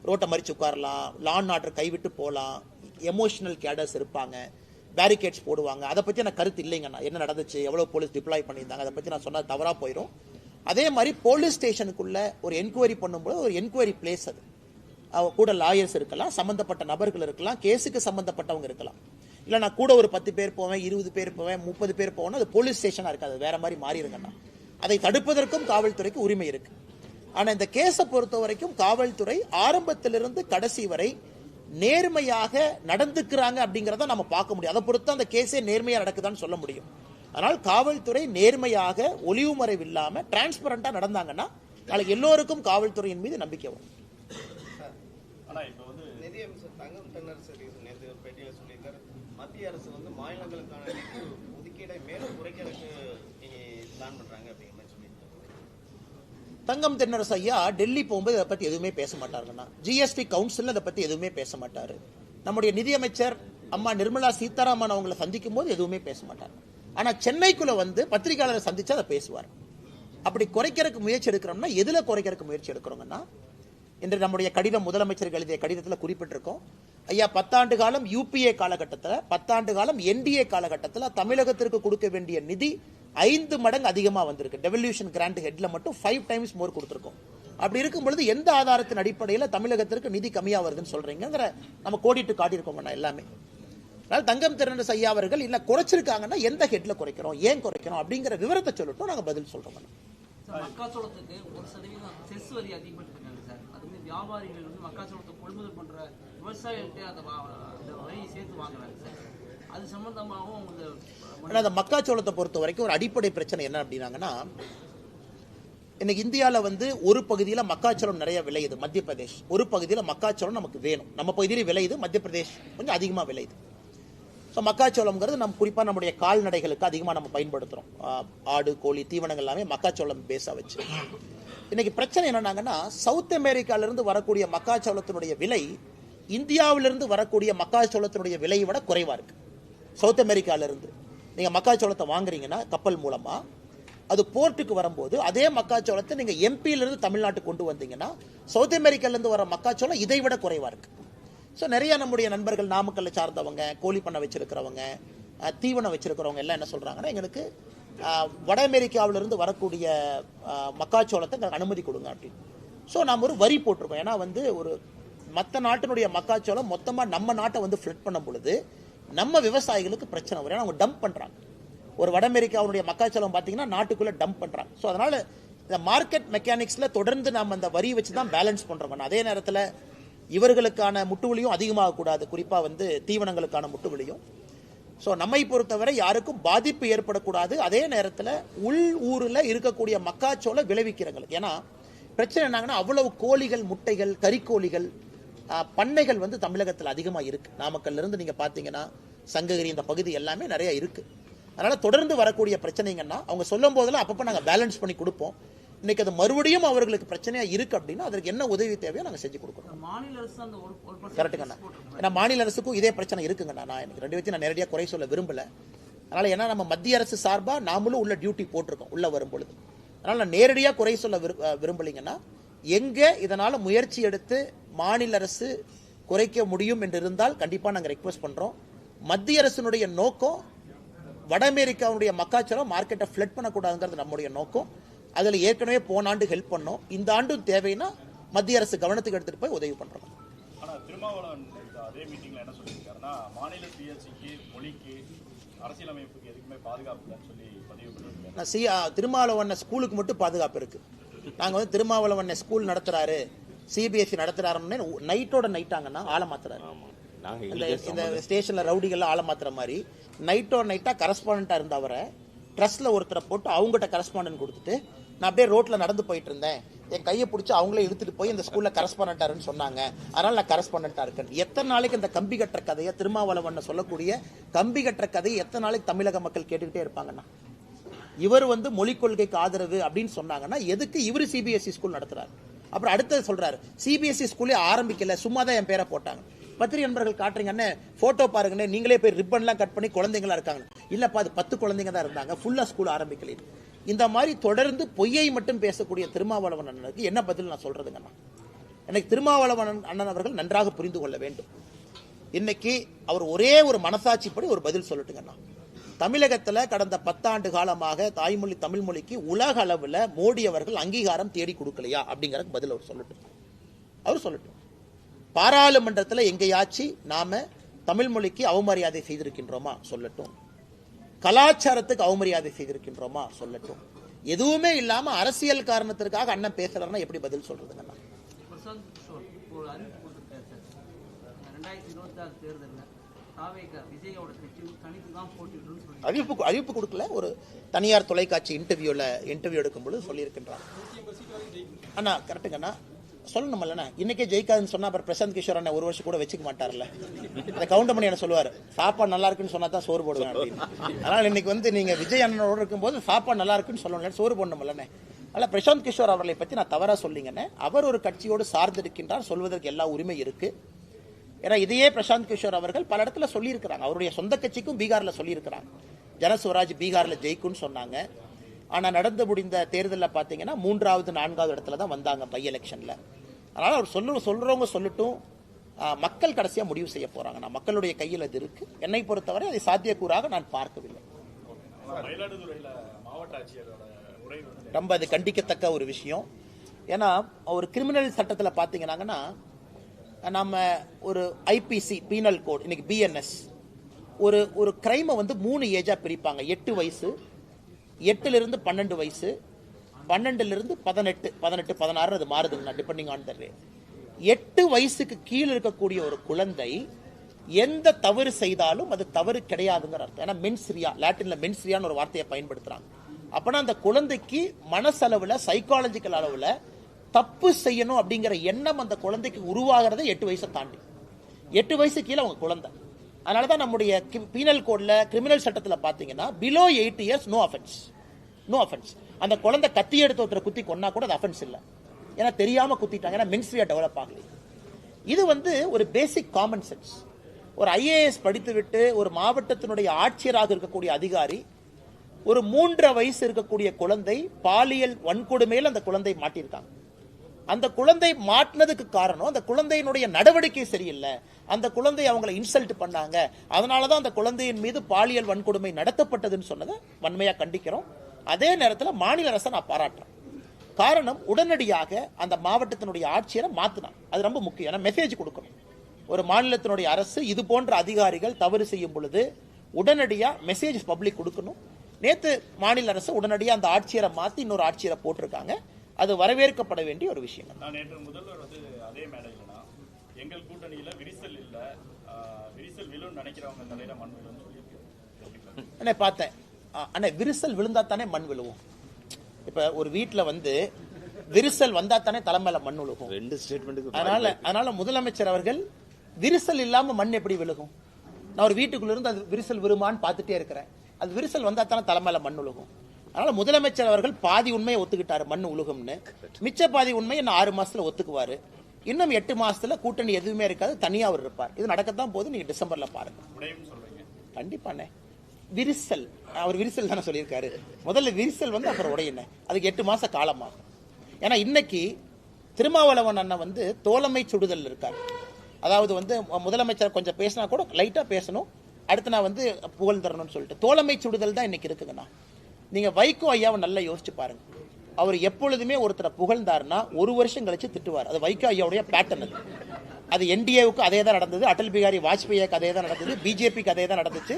ரோட்டை மறிச்சு உட்காரலாம், லா அண்ட் ஆர்டர் கைவிட்டு போகலாம், எமோஷனல் கேடர்ஸ் இருப்பாங்க, பேரிகேட்ஸ் போடுவாங்க. அதை பற்றி எனக்கு கருத்து இல்லைங்கண்ணா. என்ன நடந்துச்சு, எவ்வளோ போலீஸ் டிப்ளாய் பண்ணியிருந்தாங்க, அதை பற்றி நான் சொன்னால் தவறாக போயிடும். அதே மாதிரி போலீஸ் ஸ்டேஷனுக்குள்ள ஒரு என்கொயரி பண்ணும்போது ஒரு என்கொயரி பிளேஸ் அது. கூட லாயர்ஸ் இருக்கலாம், சம்பந்தப்பட்ட நபர்கள் இருக்கலாம், கேஸுக்கு சம்பந்தப்பட்டவங்க இருக்கலாம். இல்லை நான் கூட ஒரு 10 பேர் போவேன், 20 பேர் போவேன், 30 பேர் போவேன்னா அது போலீஸ் ஸ்டேஷனாக இருக்காது, வேற மாதிரி மாறிடுங்கண்ணா. அதை தடுப்பதற்கும் காவல்துறைக்கு உரிமை இருக்கு. ஆனா இந்த கேஸை பொறுத்த வரைக்கும் காவல்துறை ஆரம்பத்திலிருந்து கடைசி வரை நேர்மையாக நடந்துக்கிறாங்க அப்படிங்கறத நம்ம பார்க்க முடியும். அதை பொறுத்து அந்த கேஸே நேர்மையா நடக்குதான்னு சொல்ல முடியும். அதனால் காவல்துறை நேர்மையாக ஒளிவு மறைவு இல்லாம டிரான்ஸ்பரண்டா நடந்தாங்கன்னா நாளைக்கு எல்லோருக்கும் காவல்துறையின் மீது நம்பிக்கை வரும். ஆனா இப்ப வந்து நிதியமைச்சர் தங்கம் தென்னரசு நேற்று பேட்டியில சொல்லியிருக்காரு, மத்திய அரசு வந்து மாநிலங்களுக்கான ஒதுக்கீடை மேலும் குறைக்கிறதுக்கு நீங்க பிளான் பண்றாங்க அப்படிங்கிற மாதிரி சொல்லியிருக்காங்க. தங்கம் தென்னரசு ஐயா டெல்லி போகும்போது இதை பத்தி எதுவுமே பேச மாட்டாருங்கண்ணா. ஜிஎஸ்டி கவுன்சில் அதை பத்தி எதுவுமே பேச மாட்டாரு. நம்முடைய நிதியமைச்சர் அம்மா நிர்மலா சீதாராமன் அவங்களை சந்திக்கும் போது எதுவுமே பேச மாட்டாரு. ஆனா சென்னைக்குள்ள வந்து பத்திரிகையாளரை சந்திச்சு அதை பேசுவார். அப்படி குறைக்கிறதுக்கு முயற்சி எடுக்கிறோம்னா எதுல குறைக்கிறதுக்கு முயற்சி எடுக்கிறோங்கன்னா, இன்று நம்முடைய கடிதம் முதலமைச்சர் எழுதிய கடிதத்தில் குறிப்பிட்டிருக்கோம். ஐயா 10 ஆண்டு காலம் யூபிஏ காலகட்டத்தில், 10 ஆண்டு காலம் என்டிஏ காலகட்டத்தில் தமிழகத்திற்கு கொடுக்க வேண்டிய நிதி 5 மடங்கு அதிகமா வந்திருக்கு. டெவல்யூஷன் கிராண்ட் ஹெட்ல மட்டும் 5 times மோர் கொடுத்திருக்கோம். அப்படி இருக்கும் பொழுது எந்த ஆதாரத்தின் அடிப்படையில் தமிழகத்திற்கு நிதி கம்மியா வருதுன்னு சொல்றீங்கிற நம்ம கோடிட்டு காட்டியிருக்கோம் எல்லாமே. அதனால தங்கம் தென்னரசு ஐயா அவர்கள் இல்ல குறைச்சிருக்காங்கன்னா எந்த ஹெட்ல குறைக்கிறோம், ஏன் குறைக்கிறோம் அப்படிங்கிற விவரத்தை சொல்லட்டும், நாங்க பதில் சொல்றோம். மக்காச்சோளத்துக்கு 1% செஸ் வரி அதிகப்படுத்திருக்காங்க சார். அது வந்து வியாபாரிகள் வந்து மக்காச்சோளத்தை கொள்முதல் பண்ற விவசாயிகள்கிட்ட அந்த வரியை சேர்த்து வாங்குறாங்க சார். அது சம்பந்தமாகவும் அந்த மக்காச்சோளத்தை பொறுத்த வரைக்கும் ஒரு அடிப்படை பிரச்சனை என்ன அப்படின்னாங்கன்னா, இன்னைக்கு இந்தியாவில் வந்து ஒரு பகுதியில் மக்காச்சோளம் நிறைய விளையுது, மத்திய பிரதேஷ். ஒரு பகுதியில் மக்காச்சோளம் நமக்கு வேணும், நம்ம பகுதியில் விளையுது, மத்திய பிரதேஷ் கொஞ்சம் அதிகமாக விளையுது. ஸோ மக்காச்சோளம்ங்கிறது நம்ம குறிப்பாக நம்முடைய கால்நடைகளுக்கு அதிகமாக நம்ம பயன்படுத்துகிறோம். ஆடு, கோழி, தீவனங்கள் எல்லாமே மக்காச்சோளம் பேஸாக வச்சு. இன்னைக்கு பிரச்சனை என்னன்னாங்கன்னா, சவுத் அமெரிக்காவிலிருந்து வரக்கூடிய மக்காச்சோளத்தினுடைய விலை இந்தியாவிலிருந்து வரக்கூடிய மக்காச்சோளத்தினுடைய விலையை விட குறைவாக இருக்கு. சவுத் அமெரிக்காவிலிருந்து நீங்கள் மக்காச்சோளத்தை வாங்குறீங்கன்னா கப்பல் மூலமாக, அது போர்ட்டுக்கு வரும்போது அதே மக்காச்சோளத்தை நீங்கள் எம்பியிலிருந்து தமிழ்நாட்டுக்கு கொண்டு வந்தீங்கன்னா சவுத் அமெரிக்காவிலிருந்து வர மக்காச்சோளம் இதை விட குறைவாக இருக்கு. ஸோ நிறைய நம்முடைய நண்பர்கள் நாமக்கல்ல சார்ந்தவங்க, கோழி பண்ணை வச்சிருக்கிறவங்க, தீவனம் வச்சிருக்கிறவங்க எல்லாம் என்ன சொல்றாங்கன்னா, எங்களுக்கு வட அமெரிக்காவிலிருந்து வரக்கூடிய மக்காச்சோளத்தை எங்களுக்கு அனுமதி கொடுங்க அப்படின்னு. ஸோ நாம் ஒரு வரி போட்டிருக்கோம். ஏன்னா வந்து ஒரு மற்ற நாட்டினுடைய மக்காச்சோளம் மொத்தமாக நம்ம நாட்டை வந்து ஃபிளட் பண்ணும் பொழுது நம்ம விவசாயிகளுக்கு பிரச்சனை வரும். ஏன்னா அவங்க டம்ப் பண்றாங்க. ஒரு வட அமெரிக்காவுடைய மக்காச்சோளம் பார்த்தீங்கன்னா நாட்டுக்குள்ள டம்ப் பண்றாங்க. ஸோ அதனால இந்த மார்க்கெட் மெக்கானிக்ஸ்ல தொடர்ந்து நாம் அந்த வரி வச்சு தான் பேலன்ஸ் பண்றோம். அதே நேரத்தில் இவர்களுக்கான முட்டுவலியும் அதிகமாக கூடாது, குறிப்பா வந்து தீவனங்களுக்கான முட்டுவலியும். ஸோ நம்மை பொறுத்தவரை யாருக்கும் பாதிப்பு ஏற்படக்கூடாது. அதே நேரத்தில் உள் ஊரில் இருக்கக்கூடிய மக்காச்சோள விளைவிக்கிறவங்களுக்கு, ஏன்னா பிரச்சனை என்னங்கன்னா அவ்வளவு கோழிகள், முட்டைகள், கறிக்கோழிகள் பண்ணைகள் வந்து தமிழகத்தில் அதிகமாக இருக்கு. நாமக்கல்ல இருந்து நீங்க பாத்தீங்கன்னா சங்ககிரி இந்த பகுதி எல்லாமே நிறைய இருக்கு. அதனால தொடர்ந்து வரக்கூடிய பிரச்சனைங்கன்னா அவங்க சொல்லும் போதெல்லாம் அப்பப்போ நாங்கள் பேலன்ஸ் பண்ணி கொடுப்போம். இன்னைக்கு அது மறுபடியும் அவர்களுக்கு பிரச்சனையா இருக்கு அப்படின்னா அதற்கு என்ன உதவி தேவையோ நாங்கள் செஞ்சு கொடுக்குறோம். கரெக்டுங்கண்ணா. ஏன்னா மாநில அரசுக்கும் இதே பிரச்சனை இருக்குங்கண்ணா. நான் எனக்கு 2 வச்சு நான் நேரடியாக குறை சொல்ல விரும்பல. அதனால ஏன்னா நம்ம மத்திய அரசு சார்பாக நாமளும் உள்ள டியூட்டி போட்டிருக்கோம் உள்ள வரும் பொழுது. அதனால நான் நேரடியாக குறை சொல்ல விரும்பலைங்கன்னா, எங்க இதனால முயற்சி எடுத்து மாநில அரசு குறைக்க முடியும் என்று இருந்தால் கண்டிப்பா நாங்கள் ரெக்வஸ்ட் பண்றோம். மத்திய அரசினுடைய நோக்கம் வட அமெரிக்காவுடைய மக்காச்சோளம் மார்க்கெட்டை ஃபிளட் பண்ணக்கூடாதுங்கிறது நம்முடைய நோக்கம். அதில் ஏற்கனவே போன ஆண்டு ஹெல்ப் பண்ணோம். இந்த ஆண்டும் தேவைன்னா மத்திய அரசு கவனத்துக்கு எடுத்துட்டு போய் உதவி பண்றோம். ஆனால் திருமாவளவன் அதே மீட்டிங்ல என்ன சொல்லியிருக்காருன்னா, மாநில சுயாட்சிக்கு, மொழிக்கு, அரசியலமைப்புக்கு எதுக்குமே பாதுகாப்பு இல்லைன்னு சொல்லி பதிவு பண்ணிருக்காரு. திருமாவளவன் ஸ்கூலுக்கு மட்டும் பாதுகாப்பு இருக்கு. நாங்கள் வந்து திருமாவளவன் ஸ்கூல் நடத்துறாரு, சிபிஎஸ்சி நடத்துறாருன்னு நைட்டோட நைட்டாங்கன்னா ஆளை மாத்துறாரு. இந்த ஸ்டேஷன்ல ரவுடிகள்லாம் ஆளை மாத்துற மாதிரி நைட்டோட நைட்டா கரஸ்பாண்டா இருந்தவரை ட்ரஸ்ட்ல ஒருத்தரை போட்டு அவங்ககிட்ட கரஸ்பாண்டன்ட் கொடுத்துட்டு நான் அப்படியே ரோட்ல நடந்து போயிட்டு இருந்தேன், என் கையை பிடிச்சி அவங்களே இழுத்துட்டு போய் இந்த ஸ்கூல்ல கரஸ்பாண்டன்டாருன்னு சொன்னாங்க, அதனால நான் கரஸ்பாண்டன்டா இருக்கேன். எத்தனை நாளைக்கு இந்த கம்பி கட்டுற கதையை, திருமாவளவன் சொல்லக்கூடிய கம்பி கட்டுற கதையை எத்தனை நாளைக்கு தமிழக மக்கள் கேட்டுக்கிட்டே இருப்பாங்கன்னா? இவர் வந்து மொழிக் கொள்கைக்கு ஆதரவு அப்படின்னு சொன்னாங்கன்னா எதுக்கு இவர் சிபிஎஸ்சி ஸ்கூல் நடத்துறாரு? அப்புறம் அடுத்தது சொல்றாரு சிபிஎஸ்சி ஸ்கூலே ஆரம்பிக்கல, சும்மா தான் என் பேரை போட்டாங்க. பத்திரிகை நண்பர்கள் காட்டுறீங்கன்னு போட்டோ பாருங்கன்னு நீங்களே போய் ரிப்பன்லாம் கட் பண்ணி குழந்தைங்களா இருக்காங்க. இல்லப்பா அது 10 குழந்தைங்க தான் இருந்தாங்க, ஃபுல்லா ஸ்கூல் ஆரம்பிக்கல. இந்த மாதிரி தொடர்ந்து பொய்யை மட்டும் பேசக்கூடிய திருமாவளவன் அண்ணனுக்கு என்ன பதில் நான் சொல்றதுங்கண்ணா? எனக்கு திருமாவளவன் அண்ணன் அவர்கள் நன்றாக புரிந்து கொள்ள வேண்டும். இன்னைக்கு அவர் ஒரே ஒரு மனசாட்சிப்படி ஒரு பதில் சொல்லட்டுங்கண்ணா. தமிழகத்துல கடந்த 10 ஆண்டு காலமாக தாய்மொழி தமிழ் மொழிக்கு உலக அளவில் மோடி அவர்கள் அங்கீகாரம் தேடி கொடுக்கலையா அப்படிங்கிற பதில் அவர் சொல்லட்டும். அவர் சொல்லட்டும். பாராளுமன்றத்தில் எங்கேயாச்சும் நாம தமிழ் மொழிக்கு அவமரியாதை செய்திருக்கின்றோமா சொல்லட்டும். கலாச்சாரத்துக்கு அவமரியாதை செய்திருக்கின்றோமா சொல்லட்டும். எதுவுமே இல்லாம அரசியல் காரணத்திற்காக அண்ணன் பேசுறாருன்னா எப்படி பதில் சொல்றதுங்கண்ணா? பிரசாந்த் கிஷோர் ஒரு அறிவிப்பு கொடுத்திருக்காரு சார். 2026 தேர்தலில் விஜயோட கட்சி தனித்து தான் போட்டிடுன்னு சொல்லி அறிவிப்பு கொடுக்கல. ஒரு தனியார் தொலைக்காட்சி இன்டர்வியூ எடுக்கும்போது சொல்லியிருக்கின்றார். அண்ணா கரெக்டுங்கண்ணா, சொல்லணும்லண்ணா. இன்னைக்கே ஜெயிக்காதுன்னு சொன்னா அப்புறம் பிரசாந்த் கிஷோர் அண்ணா ஒரு வருஷம் கூட வச்சுக்க மாட்டார்ல. அதை கவுண்டர் பண்ணி என்ன சொல்லுவார், சாப்பாடு நல்லா இருக்குன்னு சொன்னா தான் சோறு போடுவேன் அப்படின்னு. அதனால இன்னைக்கு வந்து நீங்க விஜய் அண்ணனோட இருக்கும்போது சாப்பாடு நல்லா இருக்குன்னு சொல்லணும், சோறு போடணும்லண்ணே. அதனால பிரசாந்த் கிஷோர் அவர்களை பத்தி நான் தவறா சொல்லிங்கண்ணே. அவர் ஒரு கட்சியோடு சார்ந்திருக்கின்றார், சொல்வதற்கு எல்லா உரிமை இருக்கு. ஏன்னா இதையே பிரசாந்த் கிஷோர் அவர்கள் பல இடத்துல சொல்லியிருக்கிறாங்க. அவருடைய சொந்த கட்சிக்கும் பீகார்ல சொல்லியிருக்கிறாங்க, ஜனஸ்வராஜ் பீகார்ல ஜெயிக்கும்னு சொன்னாங்க. ஆனா நடந்து முடிந்த தேர்தலில் பார்த்தீங்கன்னா 3வது 4வது இடத்துல தான் வந்தாங்க பை எலெக்ஷன்ல. அதனால அவர் சொல்றவங்க சொல்லட்டும், மக்கள் கடைசியா முடிவு செய்ய போறாங்க. நான் மக்களுடைய கையில் அது இருக்கு. என்னை பொறுத்தவரை அதை சாத்தியக்கூறாக நான் பார்க்கவில்லை. ரொம்ப அது கண்டிக்கத்தக்க ஒரு விஷயம். ஏன்னா ஒரு கிரிமினல் சட்டத்தில் பார்த்தீங்கன்னா நம்ம ஒரு ஐபிசி பீனல் கோட் இன்னைக்கு பிஎன்எஸ் ஒரு கிரைமை வந்து 3 ஏஜா பிரிப்பாங்க. 8 வயசு, 8லிருந்து 12 வயசு, 12லிருந்து 18, 16 அது மாறுதுங்கண்ணா டிபெண்டிங் ஆன் த ரேட். 8 வயசுக்கு கீழே இருக்கக்கூடிய ஒரு குழந்தை எந்த தவறு செய்தாலும் அது தவறு கிடையாதுங்கிற அர்த்தம். ஏன்னா மென்ஸ்ரியா, லாட்டின்ல மென்ஸ்ரியான்னு ஒரு வார்த்தையை பயன்படுத்துறாங்க. அப்பனா அந்த குழந்தைக்கு மனசளவுல சைக்காலஜிக்கல் அளவுல தப்பு செய்யணும் அப்படிங்கிற எண்ணம் அந்த குழந்தைக்கு உருவாகிறத 8 வயசை தாண்டி. 8 வயசு கீழே அவங்க குழந்தை. அதனாலதான் நம்முடைய பீனல் கோட்ல கிரிமினல் சட்டத்தில் பாத்தீங்கன்னா பிலோ 8 இயர்ஸ் நோ அஃபென்ஸ். அந்த குழந்தை கத்தி எடுத்து ஒருத்தரை குத்தி கொன்னா கூட அது அஃபென்ஸ் இல்லை, ஏன்னா தெரியாம குத்திட்டாங்க, ஏன்னா மென்ஸ்ரியா டெவலப் ஆகல. இது வந்து ஒரு பேசிக் காமன் சென்ஸ். ஒரு ஐஏஎஸ் படித்து விட்டு ஒரு மாவட்டத்தினுடைய ஆட்சியராக இருக்கக்கூடிய அதிகாரி ஒரு 3.5 வயசு இருக்கக்கூடிய குழந்தை பாலியல் வன்கொடுமையில் அந்த குழந்தை மாட்டியிருக்காங்க. அந்த குழந்தை மாட்டினதுக்கு காரணம் அந்த குழந்தையினுடைய நடவடிக்கை சரியில்லை, அந்த குழந்தை அவங்களை இன்சல்ட் பண்ணாங்க, அதனாலதான் அந்த குழந்தையின் மீது பாலியல் வன்கொடுமை நடத்தப்பட்டதுன்னு சொன்னதை வன்மையா கண்டிக்கிறோம். அதே நேரத்தில் மாநில அரசை நான் பாராட்டுறேன். காரணம் உடனடியாக அந்த மாவட்டத்தினுடைய ஆட்சியரை மாத்தினான். அது ரொம்ப முக்கியம். ஏன்னா மெசேஜ் கொடுக்கணும். ஒரு மாநிலத்தினுடைய அரசு இது போன்ற அதிகாரிகள் தவறு செய்யும் பொழுது உடனடியா மெசேஜ் பப்ளிக் கொடுக்கணும். நேத்து மாநில அரசு உடனடியா அந்த ஆட்சியரை மாத்தி இன்னொரு ஆட்சியரை போட்டிருக்காங்க. அது வரவேற்கப்பட வேண்டிய ஒரு விஷயம். நான் நேற்று முதல்வர் வந்து அதே மேடையிலனா எங்கள் கூட்டணியில விரிசல் இல்ல, விரிசல் விழுன்னு நினைக்கிறவங்க தலையில மண் விழுன்னு சொல்லியிருக்கேன். அண்ணே பார்த்தேன் அண்ணே, விரிசல் விழுந்தா தானே மண் விழுவும். இப்ப ஒரு வீட்டுல வந்து விரிசல் வந்தா தானே தலைமையில மண் விழுகும். 2 ஸ்டேட்மெண்ட்டுக்கு அதனால முதலமைச்சர் அவர்கள் விரிசல் இல்லாம மண் எப்படி விழுகும்? நான் ஒரு வீட்டுக்குள்ள இருந்து அது விரிசல் விழுமான்னு பார்த்துட்டே இருக்கிறேன். அது விரிசல் வந்தா தானே தலைமையில மண் விழுகும். அதனால முதலமைச்சர் அவர்கள் பாதி உண்மையை ஒத்துக்கிட்டாரு மண் உலகம்னு, மிச்ச பாதி உண்மையை இன்னும் 6 மாசத்துல ஒத்துக்குவாரு. இன்னும் 8 மாசத்துல கூட்டணி எதுவுமே இருக்காது, தனியா அவர் இருப்பார். இது நடக்கத்தான் போது, நீங்க டிசம்பர்ல பாருங்க. கண்டிப்பாண்ணே விரிசல், அவர் விரிசல் தானே சொல்லியிருக்காரு. முதல்ல விரிசல் வந்து அப்புறம் உடையின, அதுக்கு 8 மாச காலமாகும். ஏன்னா இன்னைக்கு திருமாவளவன் அண்ணன் வந்து தோழமை சுடுதல் இருக்காரு. அதாவது வந்து முதலமைச்சர் கொஞ்சம் பேசினா கூட லைட்டா பேசணும், அடுத்து நான் வந்து புகழ் தரணும்னு சொல்லிட்டு தோழமை சுடுதல் தான் இன்னைக்கு இருக்குங்கண்ணா. நீங்க வைகோ ஐயாவை நல்லா யோசிச்சு பாருங்க. அவர் எப்பொழுதுமே ஒருத்தரை புகழ்ந்தார்னா ஒரு வருஷம் கழிச்சு திட்டுவார். அது வைகோ ஐயாவுடைய பேட்டர்ன். அது என்டிஏவுக்கு அதே தான் நடந்தது, அடல் பிகாரி வாஜ்பேயிக்கு அதே தான் நடந்தது, பிஜேபிக்கு அதே தான் நடந்துச்சு,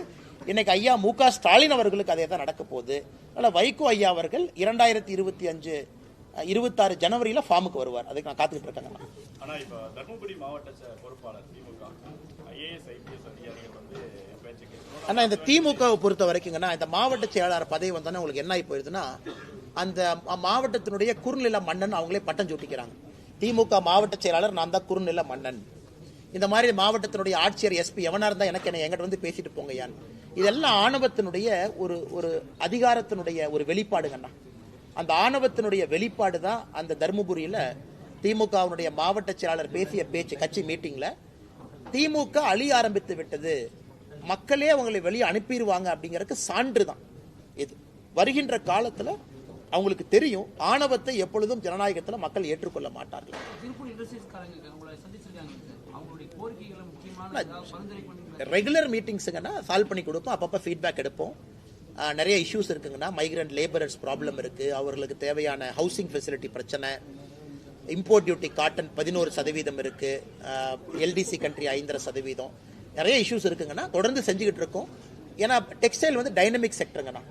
இன்னைக்கு ஐயா மு.க. ஸ்டாலின் அவர்களுக்கு அதே தான் நடக்க போகுது. அதனால வைகோ ஐயா அவர்கள் 2025-26 ஜனவரியில ஃபார்முக்கு வருவார். அதுக்கு நான் காத்துக்கிட்டு இருக்கேன். ஆனா இப்ப தர்மபுரி மாவட்ட பொறுப்பாளர் திமுக ஐஏஎஸ் ஐபிஎஸ் அதிகாரிகள் வந்து பேச்சுக்கு ஆனா இந்த திமுகவை பொறுத்த வரைக்குங்கன்னா இந்த மாவட்ட செயலாளர் பதவி வந்தோன்னா உங்களுக்கு என்ன ஆகி போயிருதுன்னா அந்த மாவட்டத்தினுடைய குறுநில மன்னன் அவங்களே பட்டம் சூட்டிக்கிறாங்க. திமுக மாவட்ட செயலாளர் நான் தான் குறுநில மன்னன். இந்த மாதிரி மாவட்டத்தினுடைய ஆட்சியர் எஸ்பி எவனா இருந்தா எனக்கு என்ன எங்கிட்ட வந்து பேசிட்டு போங்க யான். இதெல்லாம் ஆணவத்தினுடைய ஒரு அதிகாரத்தினுடைய ஒரு வெளிப்பாடுங்கண்ணா. அந்த ஆணவத்தினுடைய வெளிப்பாடு தான் அந்த தர்மபுரியில திமுகவினுடைய மாவட்ட செயலாளர் பேசிய பேச்சு கட்சி மீட்டிங்ல திமுக அழிய ஆரம்பித்து விட்டது, மக்களே அவங்களை வெளியே அனுப்பிடுவாங்க அப்படிங்கறதுக்கு சான்று தான் இது. வருகின்ற காலத்துல அவங்களுக்கு தெரியும் ஆணவத்தை எப்பொழுதும் ஜனநாயகத்துல மக்கள் ஏற்றுக்கொள்ள மாட்டார்கள். திருப்பூர் இண்டஸ்ட்ரீஸ்காரங்க உங்களை சந்திச்சிருக்காங்க சார். அவங்களுடைய கோரிக்கைகளை முக்கியமான பரிந்துரை பண்ணி ரெகுலர் மீட்டிங்ஸுங்கன்னா சால்வ் பண்ணி கொடுப்போம். அப்பப்போ ஃபீட்பேக் எடுப்போம். நிறைய இஷ்யூஸ் இருக்குங்கன்னா மைக்ரண்ட் லேபரர்ஸ் ப்ராப்ளம் இருக்கு, அவர்களுக்கு தேவையான ஹவுசிங் ஃபெசிலிட்டி பிரச்சனை, இம்போர்ட் டியூட்டி காட்டன் 11% இருக்கு, எல்டிசி கண்ட்ரி 5.5%, நிறைய இஷ்யூஸ் இருக்குங்கன்னா தொடர்ந்து செஞ்சுக்கிட்டு இருக்கோம். ஏன்னா டெக்ஸ்டைல் வந்து டைனமிக் செக்டருங்கண்ணா.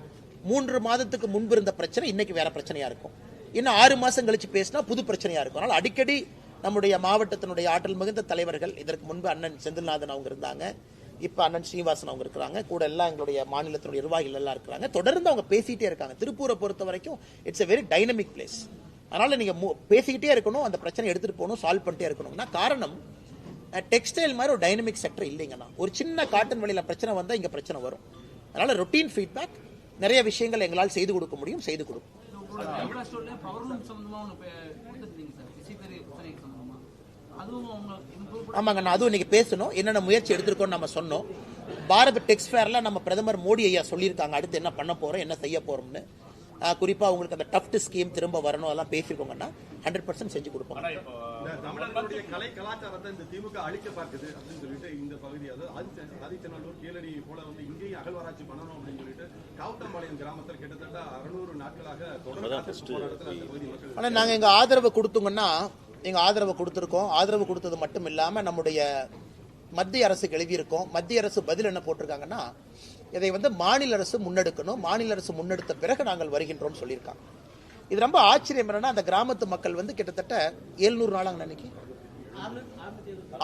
3 மாதத்துக்கு முன்பு இருந்த பிரச்சனை இன்னைக்கு வேற பிரச்சனையா இருக்கும், இன்னும் 6 மாசம் கழிச்சு பேசினா புது பிரச்சனையா இருக்கும். அதனால அடிக்கடி நம்முடைய மாவட்டத்தினுடைய ஆற்றல் மிகுந்த தலைவர்கள், இதற்கு முன்பு அண்ணன் செந்தில்நாதன் அவங்க இருந்தாங்க, இப்ப அண்ணன் ஸ்ரீனிவாசன் அவங்க இருக்கிறாங்க, கூட எல்லாம் எங்களுடைய மாநிலத்தினுடைய நிர்வாகிகள் எல்லாம் இருக்கிறாங்க, தொடர்ந்து அவங்க பேசிட்டே இருக்காங்க. திருப்பூரை பொறுத்த வரைக்கும் it's a very dynamic place. அதனால நீங்க பேசிக்கிட்டே இருக்கணும், அந்த பிரச்சனை எடுத்துட்டு போகணும், சால்வ் பண்ணிட்டே இருக்கணும்னா காரணம் டெக்ஸ்டைல் மாதிரி ஒரு டைனமிக் செக்டர் இல்லைங்கண்ணா. ஒரு சின்ன காட்டன் வழியில பிரச்சனை வந்தா இங்க பிரச்சனை வரும். அதனால ரொட்டீன் ஃபீட்பேக், நிறைய விஷயங்கள் எங்களால் செய்து கொடுக்க முடியும், செய்து கொடுக்கும். ஆமாங்கண்ணா, அதுவும் இன்னைக்கு பேசணும், என்னென்ன முயற்சி எடுத்திருக்கோம் நம்ம சொன்னோம். பாரத் டெக்ஸ் ஃபேர்ல நம்ம பிரதமர் மோடி ஐயா சொல்லியிருக்காங்க அடுத்து என்ன பண்ண போறோம், என்ன செய்ய போறோம்னு. குறிப்பா உங்களுக்கு அந்த டஃப்ட் ஸ்கீம் திரும்ப வரணும், அதெல்லாம் பேசிருக்கோங்கன்னா 100% செஞ்சு கொடுப்போம். தமிழர்களுடைய கலை கலாச்சாரத்தை இந்த திமுக அழிக்க பார்க்குது அப்படின்னு சொல்லிட்டு இந்த பகுதி, அதாவது ஆதித்தநல்லூர் கீழடி போல வந்து இங்கேயும் அகழ்வாராய்ச்சி பண்ணணும் அப்படின்னு சொல்லிட்டு காவுத்தம்பாளையம் கிராமத்தில் கிட்டத்தட்ட 600 நாட்களாக தொடர்ந்து போராட்டத்தில் அந்த பகுதி மக்கள். ஆனா நாங்க எங்க ஆதரவு கொடுத்தோங்கன்னா எங்க ஆதரவு கொடுத்திருக்கோம். ஆதரவு கொடுத்தது மட்டும் இல்லாம நம்முடைய மத்திய அரசுக்கு எழுதியிருக்கோம். மத்திய அரசு பதில் என்ன போட்டிருக்காங்கன்னா இதை வந்து மாநில அரசு முன்னெடுக்கணும், மாநில அரசு முன்னெடுத்த பிறகு நாங்கள் வருகின்றோம் சொல்லியிருக்காங்க. இது ரொம்ப ஆச்சரியம் என்னன்னா அந்த கிராமத்து மக்கள் வந்து கிட்டத்தட்ட 700 நாளாங்க அன்னைக்கு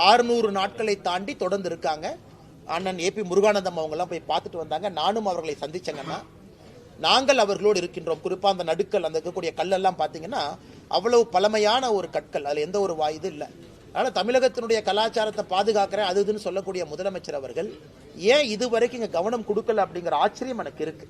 600 நாட்களை தாண்டி தொடர்ந்து இருக்காங்க. அண்ணன் ஏபி முருகானந்தம் அவங்க எல்லாம் போய் பார்த்துட்டு வந்தாங்க, நானும் அவர்களை சந்திச்சேங்கன்னா நாங்கள் அவர்களோடு இருக்கின்றோம். குறிப்பா அந்த நடுக்கல், அந்த இருக்கக்கூடிய கல்லெல்லாம் பாத்தீங்கன்னா அவ்வளவு பழமையான ஒரு கற்கள், அதுல எந்த ஒரு இது இல்லை. அதனால தமிழகத்தினுடைய கலாச்சாரத்தை பாதுகாக்கிறேன் அது இதுன்னு சொல்லக்கூடிய முதலமைச்சர் அவர்கள் ஏன் இதுவரைக்கும் இங்க கவனம் கொடுக்கல அப்படிங்கிற ஆச்சரியம் எனக்கு இருக்கு.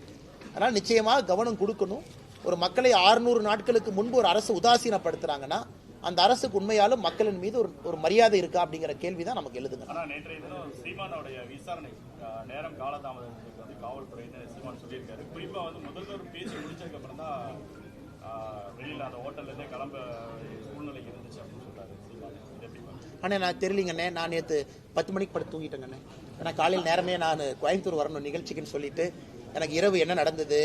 அதனால நிச்சயமாக கவனம் கொடுக்கணும். ஒரு மக்களை 600 நாட்களுக்கு முன்பு ஒரு அரசு உதாசீனப்படுத்துறாங்கன்னா அந்த அரசுக்கு உண்மையாலும் மக்களின் மீது ஒரு மரியாதை இருக்கா அப்படிங்கிற கேள்விதான் நமக்கு எழுதுங்க. ஆனா நேற்றைய தினம் சீமானுடைய விசாரணை நேரம் காலதாமதத்துக்கு வந்து காவல்துறையினர் சீமான் சொல்லியிருக்காரு. குறிப்பா வந்து முதல்வர் பேசி முடிச்சதுக்கு அப்புறம் தான் வெளியில அந்த ஹோட்டல்ல இருந்தே கிளம்ப சூழ்நிலை இருந்துச்சு அப்படின்னு சொல்றாரு சீமான். அண்ணே நான் தெரியலங்கண்ணே, நான் நேற்று 10 மணிக்கு படுத்து தூங்கிட்டேங்கண்ணே. ஏன்னா காலையில் நேரமே நான் கோயம்புத்தூர் வரணும் நிகழ்ச்சிக்குன்னு சொல்லிட்டு எனக்கு இரவு என்ன நடந்தது,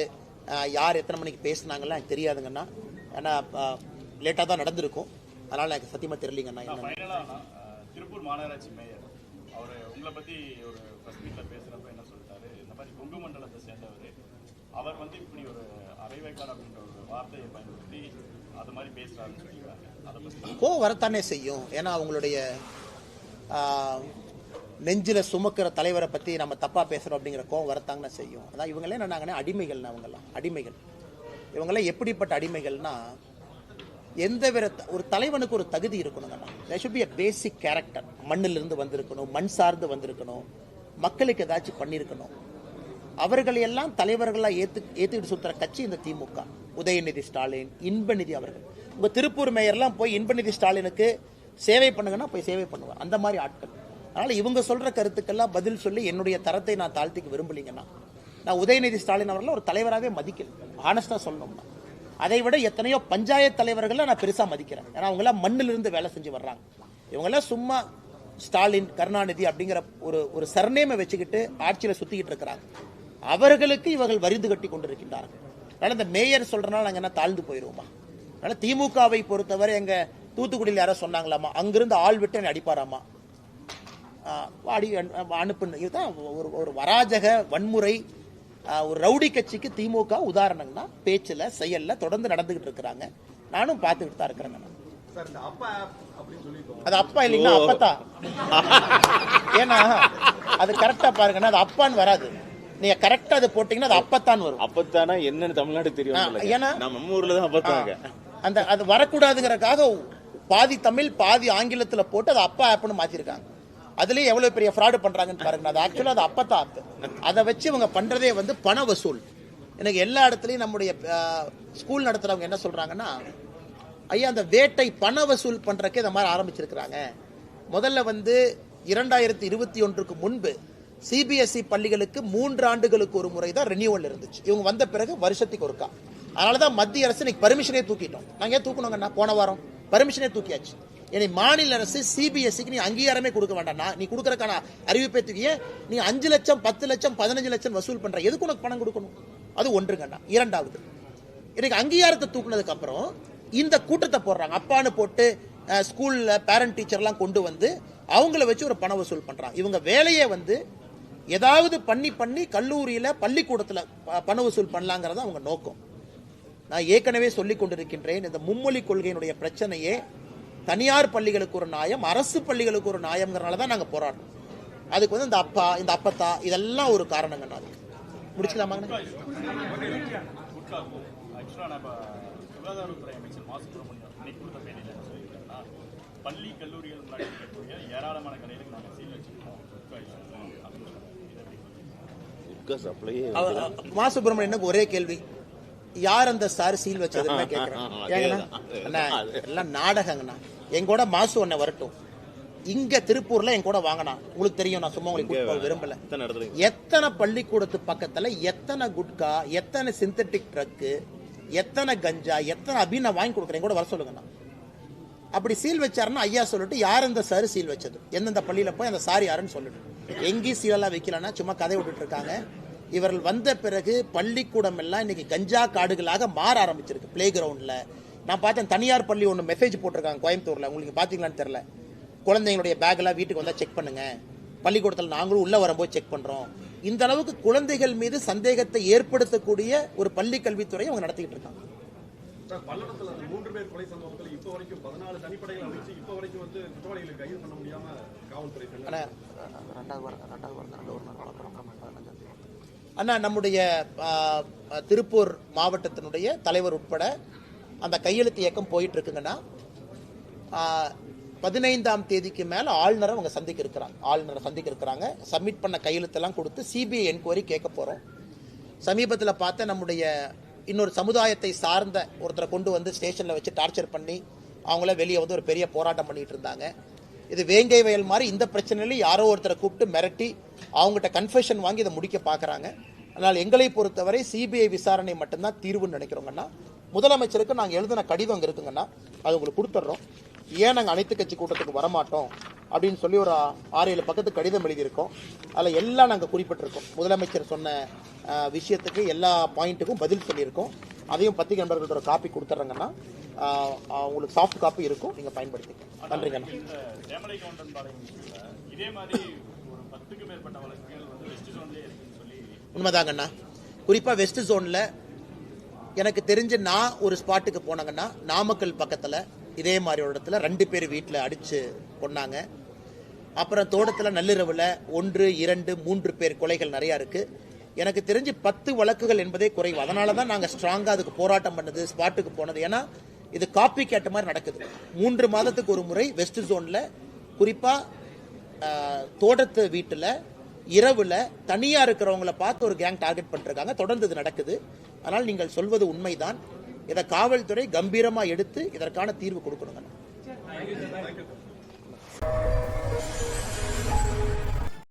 யார் எத்தனை மணிக்கு பேசினாங்கலாம் எனக்கு தெரியாதுங்கண்ணா. ஏன்னா லேட்டாக தான் நடந்திருக்கும், அதனால எனக்கு சத்தியமாக தெரியலங்கண்ணா. திருப்பூர் மாநகராட்சி மேயர் அவர் உங்களை பத்தி ஒரு ஃபர்ஸ்ட் மீட்ல பேசுறப்ப என்ன சொல்லிட்டாரு, இந்த மாதிரி கொங்கு மண்டலத்தை சேர்ந்தவர், அவர் வந்து இப்படி ஒரு அரைவேக்கார் அப்படின்ற ஒரு வார்த்தையை பயன்படுத்தி அது மாதிரி பேசுறாருன்னு சொல்லியிருக்காங்க. அதை பத்தி கோவம் வரத்தானே செய்யும். ஏன்னா அவங்களுடைய நெஞ்சில சுமக்கிற தலைவரை பத்தி நம்ம தப்பா பேசுறோம் அப்படிங்கிற கோவம் வரத்தாங்கன்னு செய்யும். அதான் இவங்களே என்னன்னாங்கன்னா அடிமைகள், அவங்கெல்லாம் அடிமைகள். இவங்கெல்லாம் எப்படிப்பட்ட அடிமைகள்னா எந்த ஒரு தலைவனுக்கு ஒரு தகுதி இருக்கணுங்கண்ணா. there should be a basic character. மண்ணிலிருந்து வந்திருக்கணும், மண் சார்ந்து வந்திருக்கணும், மக்களுக்கு ஏதாச்சும் பண்ணியிருக்கணும். அவர்களை எல்லாம் தலைவர்களா ஏத்துக்கிட்டு சுத்துற கட்சி இந்த திமுக. உதயநிதி ஸ்டாலின், இன்பநிதி அவர்கள். உங்க திருப்பூர் மேயர்லாம் போய் இன்பநிதி ஸ்டாலினுக்கு சேவை பண்ணுங்கன்னா போய் சேவை பண்ணுவார், அந்த மாதிரி ஆட்கள். அதனால இவங்க சொல்ற கருத்துக்கெல்லாம் பதில் சொல்லி என்னுடைய தரத்தை நான் தாழ்த்திக்க விரும்பலீங்கன்னா நான் உதயநிதி ஸ்டாலின் அவர்கள் ஒரு தலைவராகவே மதிக்கல. ஆனஸ்டா சொல்லணும்னா அதை விட எத்தனையோ பஞ்சாயத்து தலைவர்களை நான் பெருசா மதிக்கிறேன். ஏன்னா அவங்க எல்லாம் மண்ணிலிருந்து வேலை செஞ்சு வர்றாங்க. இவங்க எல்லாம் சும்மா ஸ்டாலின், கருணாநிதி அப்படிங்கிற ஒரு சர்நேமை வச்சுக்கிட்டு ஆட்சியில சுத்திக்கிட்டு இருக்கிறாங்க. அவர்களுக்கு இவர்கள் வரிந்து கட்டி கொண்டிருக்கின்றார்கள். அதனால இந்த மேயர் சொல்றதுனால நாங்கள் என்ன தாழ்ந்து போயிடுவோமா? அதனால திமுகவை பொறுத்தவரை எங்க தூத்துக்குடியில் யாரோ சொன்னாங்களாமா, அங்கிருந்து ஆள் விட்டு என்னை அடிப்பாராமா, அனுப்புன்னு. இதுதான் ஒரு வராஜக வன்முறை, ஒரு ரவுடி கட்சிக்கு திமுக உதாரணம்னா பேச்சுல செயல்ல தொடர்ந்து நடந்துகிட்டு இருக்கிறாங்க. நானும் பார்த்துக்கிட்டு தான் இருக்கிறேங்க. அது அப்பா இல்லைங்கன்னா அப்பத்தா. ஏன்னா அது கரெக்டா பாருங்கன்னா அது அப்பான்னு வராது, நீங்க கரெக்டா அதை போட்டீங்கன்னா அது அப்பத்தான் வரும். அப்பத்தானா என்னன்னு தமிழ்நாடு தெரியும். ஏன்னா நம்ம ஊர்ல தான் அப்பத்தாங்க. அந்த அது வரக்கூடாதுங்கிறதுக்காக பாதி தமிழ் பாதி ஆங்கிலத்துல போட்டு அது அப்பா ஆப்னு மாத்திருக்காங்க. அதுலயே எவ்வளவு பெரிய ஃப்ராடு பண்றாங்கன்னு பாருங்க. அது ஆக்சுவலா அது அப்பத்தா ஆப். அதை வச்சு இவங்க பண்றதே வந்து பண வசூல். எனக்கு எல்லா இடத்துலயும் நம்முடைய ஸ்கூல் நடத்துறவங்க என்ன சொல்றாங்கன்னா, ஐயா அந்த வேட்டை பண வசூல் பண்றதுக்கே இந்த மாதிரி ஆரம்பிச்சிருக்கிறாங்க. முதல்ல வந்து 2021க்கு முன்பு சிபிஎஸ்இ பள்ளிகளுக்கு 3 ஆண்டுகளுக்கு ஒரு முறை தான் ரெனியூவல் இருந்துச்சு. இவங்க வந்த பிறகு வருஷத்துக்கு ஒருக்கா. அதனாலதான் மத்திய அரசு இன்னைக்கு பர்மிஷனே தூக்கிட்டோம். நாங்க ஏன் தூக்கணுங்கன்னா போன வாரம் பர்மிஷனே தூக்கியாச்சு. இனி மாநில அரசு சிபிஎஸ்இக்கு நீ அங்கீகாரமே கொடுக்க வேண்டாம், நீ கொடுக்கறதுக்கான அறிவிப்பை தூக்கிய நீ 5 லட்சம் 10 லட்சம் 15 லட்சம் வசூல் பண்ற, எதுக்கு உனக்கு பணம் கொடுக்கணும்? அது ஒன்றுங்கண்ணா. இரண்டாவது, இன்னைக்கு அங்கீகாரத்தை தூக்குனதுக்கு அப்புறம் இந்த கூட்டத்தை போடுறாங்க. அப்பான்னு போட்டு ஸ்கூல்ல பேரண்ட் டீச்சர்லாம் கொண்டு வந்து அவங்கள வச்சு ஒரு பண வசூல் பண்றாங்க. இவங்க வேலையை வந்து ஏதாவது பண்ணி கல்லூரியில பள்ளிக்கூடத்துல பண வசூல் பண்ணலாங்கிறத அவங்க நோக்கம். நான் ஏற்கனவே சொல்லிக் கொண்டிருக்கின்றேன், இந்த மும்மொழி கொள்கையினுடைய பிரச்சனையே தனியார் பள்ளிகளுக்கு ஒரு நியாயம், அரசு பள்ளிகளுக்கு ஒரு நியாயம்ங்கிறனால தான் நாங்க போராடுறோம். அதுக்கு வந்து இந்த அப்பா இந்த அப்பத்தா இதெல்லாம் ஒரு காரணங்க. நான் முடிச்சுக்கலாமா? சுகாதாரத்துறை அமைச்சர் மா சுப்பிரமணியன் இன்னைக்கு கொடுத்த பேட்டியில் என்ன சொல்லியிருக்காருன்னா, பள்ளி கல்லூரிகள் முன்னாடி இருக்கக்கூடிய ஏராளமான கடைகளுக்கு நாங்கள் சீல் வச்சிருக்கோம். மா சுப்பிரமணியனுக்கு ஒரே கேள்வி, யார் அந்த சார் சீல் வச்சதுன்னு கேட்கிறேன். எல்லாம் நாடகங்கண்ணா. எங்கூட மாசு ஒன்ன வரட்டும், இங்க திருப்பூர்ல என் கூட வாங்கினா உங்களுக்கு தெரியும். நான் சும்மா உங்களுக்கு விரும்பல. எத்தனை பள்ளிக்கூடத்து பக்கத்துல எத்தனை குட்கா, எத்தனை சிந்தட்டிக் ட்ரக்கு, எத்தனை கஞ்சா, எத்தனை அபின் வாங்கி கொடுக்குறேன் கூட வர சொல்லுங்கண்ணா. அப்படி சீல் வச்சாருன்னா ஐயா சொல்லிட்டு யார் அந்த சார் சீல் வச்சது, எந்தெந்த பள்ளியில போய் அந்த சார் யாருன்னு சொல்லிட்டு. எங்கேயும் சீலெல்லாம் வைக்கலன்னா சும்மா கதை விட்டுட்டு இருக்காங்க. இவர்கள் வந்த பிறகு பள்ளிக்கூடம் எல்லாம் இன்னைக்கு கஞ்சா காடுகளாக மாற ஆரம்பிச்சிருக்கு. பிளே கிரவுண்ட்ல நான் பார்த்தேன், தனியார் பள்ளி ஒன்று மெசேஜ் போட்டிருக்காங்க கோயம்புத்தூர்ல, உங்களுக்கு பாத்தீங்களான்னு தெரியல. குழந்தைங்களுடைய பேக் எல்லாம் வீட்டுக்கு வந்தா செக் பண்ணுங்க, பள்ளிக்கூடத்தில் நாங்களும் உள்ள வரும்போது செக் பண்றோம். இந்த அளவுக்கு குழந்தைகள் மீது சந்தேகத்தை ஏற்படுத்தக்கூடிய ஒரு பள்ளி கல்வித்துறையை அவங்க நடத்திக்கிட்டு இருக்காங்க. பல்லடத்துல 3 பேர் கொலை சம்பவத்தில் இப்ப வரைக்கும் 14 தனிப்படைகள் அமைச்சு இப்ப வரைக்கும் வந்து குற்றவாளிகளை கைது பண்ண முடியாம காவல்துறை. அண்ணா, நம்முடைய திருப்பூர் மாவட்டத்தினுடைய தலைவர் உட்பட அந்த கையெழுத்து இயக்கம் போயிட்டு இருக்குங்கன்னா, 15ஆம் தேதிக்கு மேல ஆளுநரை அவங்க சந்திக்க இருக்கிறாங்க. சப்மிட் பண்ண கையெழுத்தெல்லாம் கொடுத்து சிபிஐ என்கொயரி கேட்க போறோம். சமீபத்தில் பார்த்த நம்முடைய இன்னொரு சமுதாயத்தை சார்ந்த ஒருத்தரை கொண்டு வந்து ஸ்டேஷன்ல வச்சு டார்ச்சர் பண்ணி அவங்கள வெளியே வந்து ஒரு பெரிய போராட்டம் பண்ணிட்டு இருந்தாங்க. இது வேங்கை வயல் மாதிரி இந்த பிரச்சனையில யாரோ ஒருத்தரை கூப்பிட்டு மிரட்டி அவங்ககிட்ட கன்ஃபெஷன் வாங்கி இதை முடிக்க பார்க்குறாங்க. அதனால் எங்களை பொறுத்தவரை சிபிஐ விசாரணை மட்டும்தான் தீர்வுன்னு நினைக்கிறோங்கன்னா. முதலமைச்சருக்கு நாங்கள் எழுதின கடிதம் அங்கே இருக்குங்கன்னா அது உங்களுக்கு கொடுத்துட்றோம். ஏன் நாங்கள் அனைத்து கட்சி கூட்டத்துக்கு வரமாட்டோம் அப்படின்னு சொல்லி ஒரு 6-7 பக்கத்து கடிதம் எழுதியிருக்கோம். அதில் எல்லாம் நாங்கள் குறிப்பிட்டிருக்கோம். முதலமைச்சர் சொன்ன விஷயத்துக்கு எல்லா பாயிண்ட்டுக்கும் பதில் சொல்லியிருக்கோம். அதையும் பத்திரிகை நண்பர்கள்ட்ட ஒரு காப்பி கொடுத்துட்றாங்கன்னா உங்களுக்கு சாஃப்ட் காப்பி இருக்கும், நீங்கள் பயன்படுத்திக்கலாம். நன்றிங்கண்ணா. உண்மைதாங்கண்ணா. குறிப்பாக வெஸ்ட் ஜோனில் எனக்கு தெரிஞ்சு நான் ஒரு ஸ்பாட்டுக்கு போனாங்கன்னா, நாமக்கல் பக்கத்தில் இதே மாதிரி ஒரு இடத்துல 2 பேர் வீட்டில் அடித்து கொண்டாங்க. அப்புறம் தோட்டத்தில் நள்ளிரவில் 1, 2, 3 பேர் கொலைகள் நிறையா இருக்குது. எனக்கு தெரிஞ்சு 10 வழக்குகள் என்பதே குறைவு. அதனால தான் நாங்கள் ஸ்ட்ராங்காக அதுக்கு போராட்டம் பண்ணது, ஸ்பாட்டுக்கு போனது. ஏன்னா இது காப்பி கேட்ட மாதிரி நடக்குது. 3 மாதத்துக்கு ஒரு முறை வெஸ்ட் ஜோனில் குறிப்பாக தோட்டத்து வீட்டில் இரவில் தனியாக இருக்கிறவங்கள பார்த்து ஒரு கேங் டார்கெட் பண்ணிருக்காங்க. தொடர்ந்து இது நடக்குது. அதனால் நீங்கள் சொல்வது உண்மைதான். இதை காவல்துறை கம்பீரமாக எடுத்து இதற்கான தீர்வு கொடுக்கணுங்க.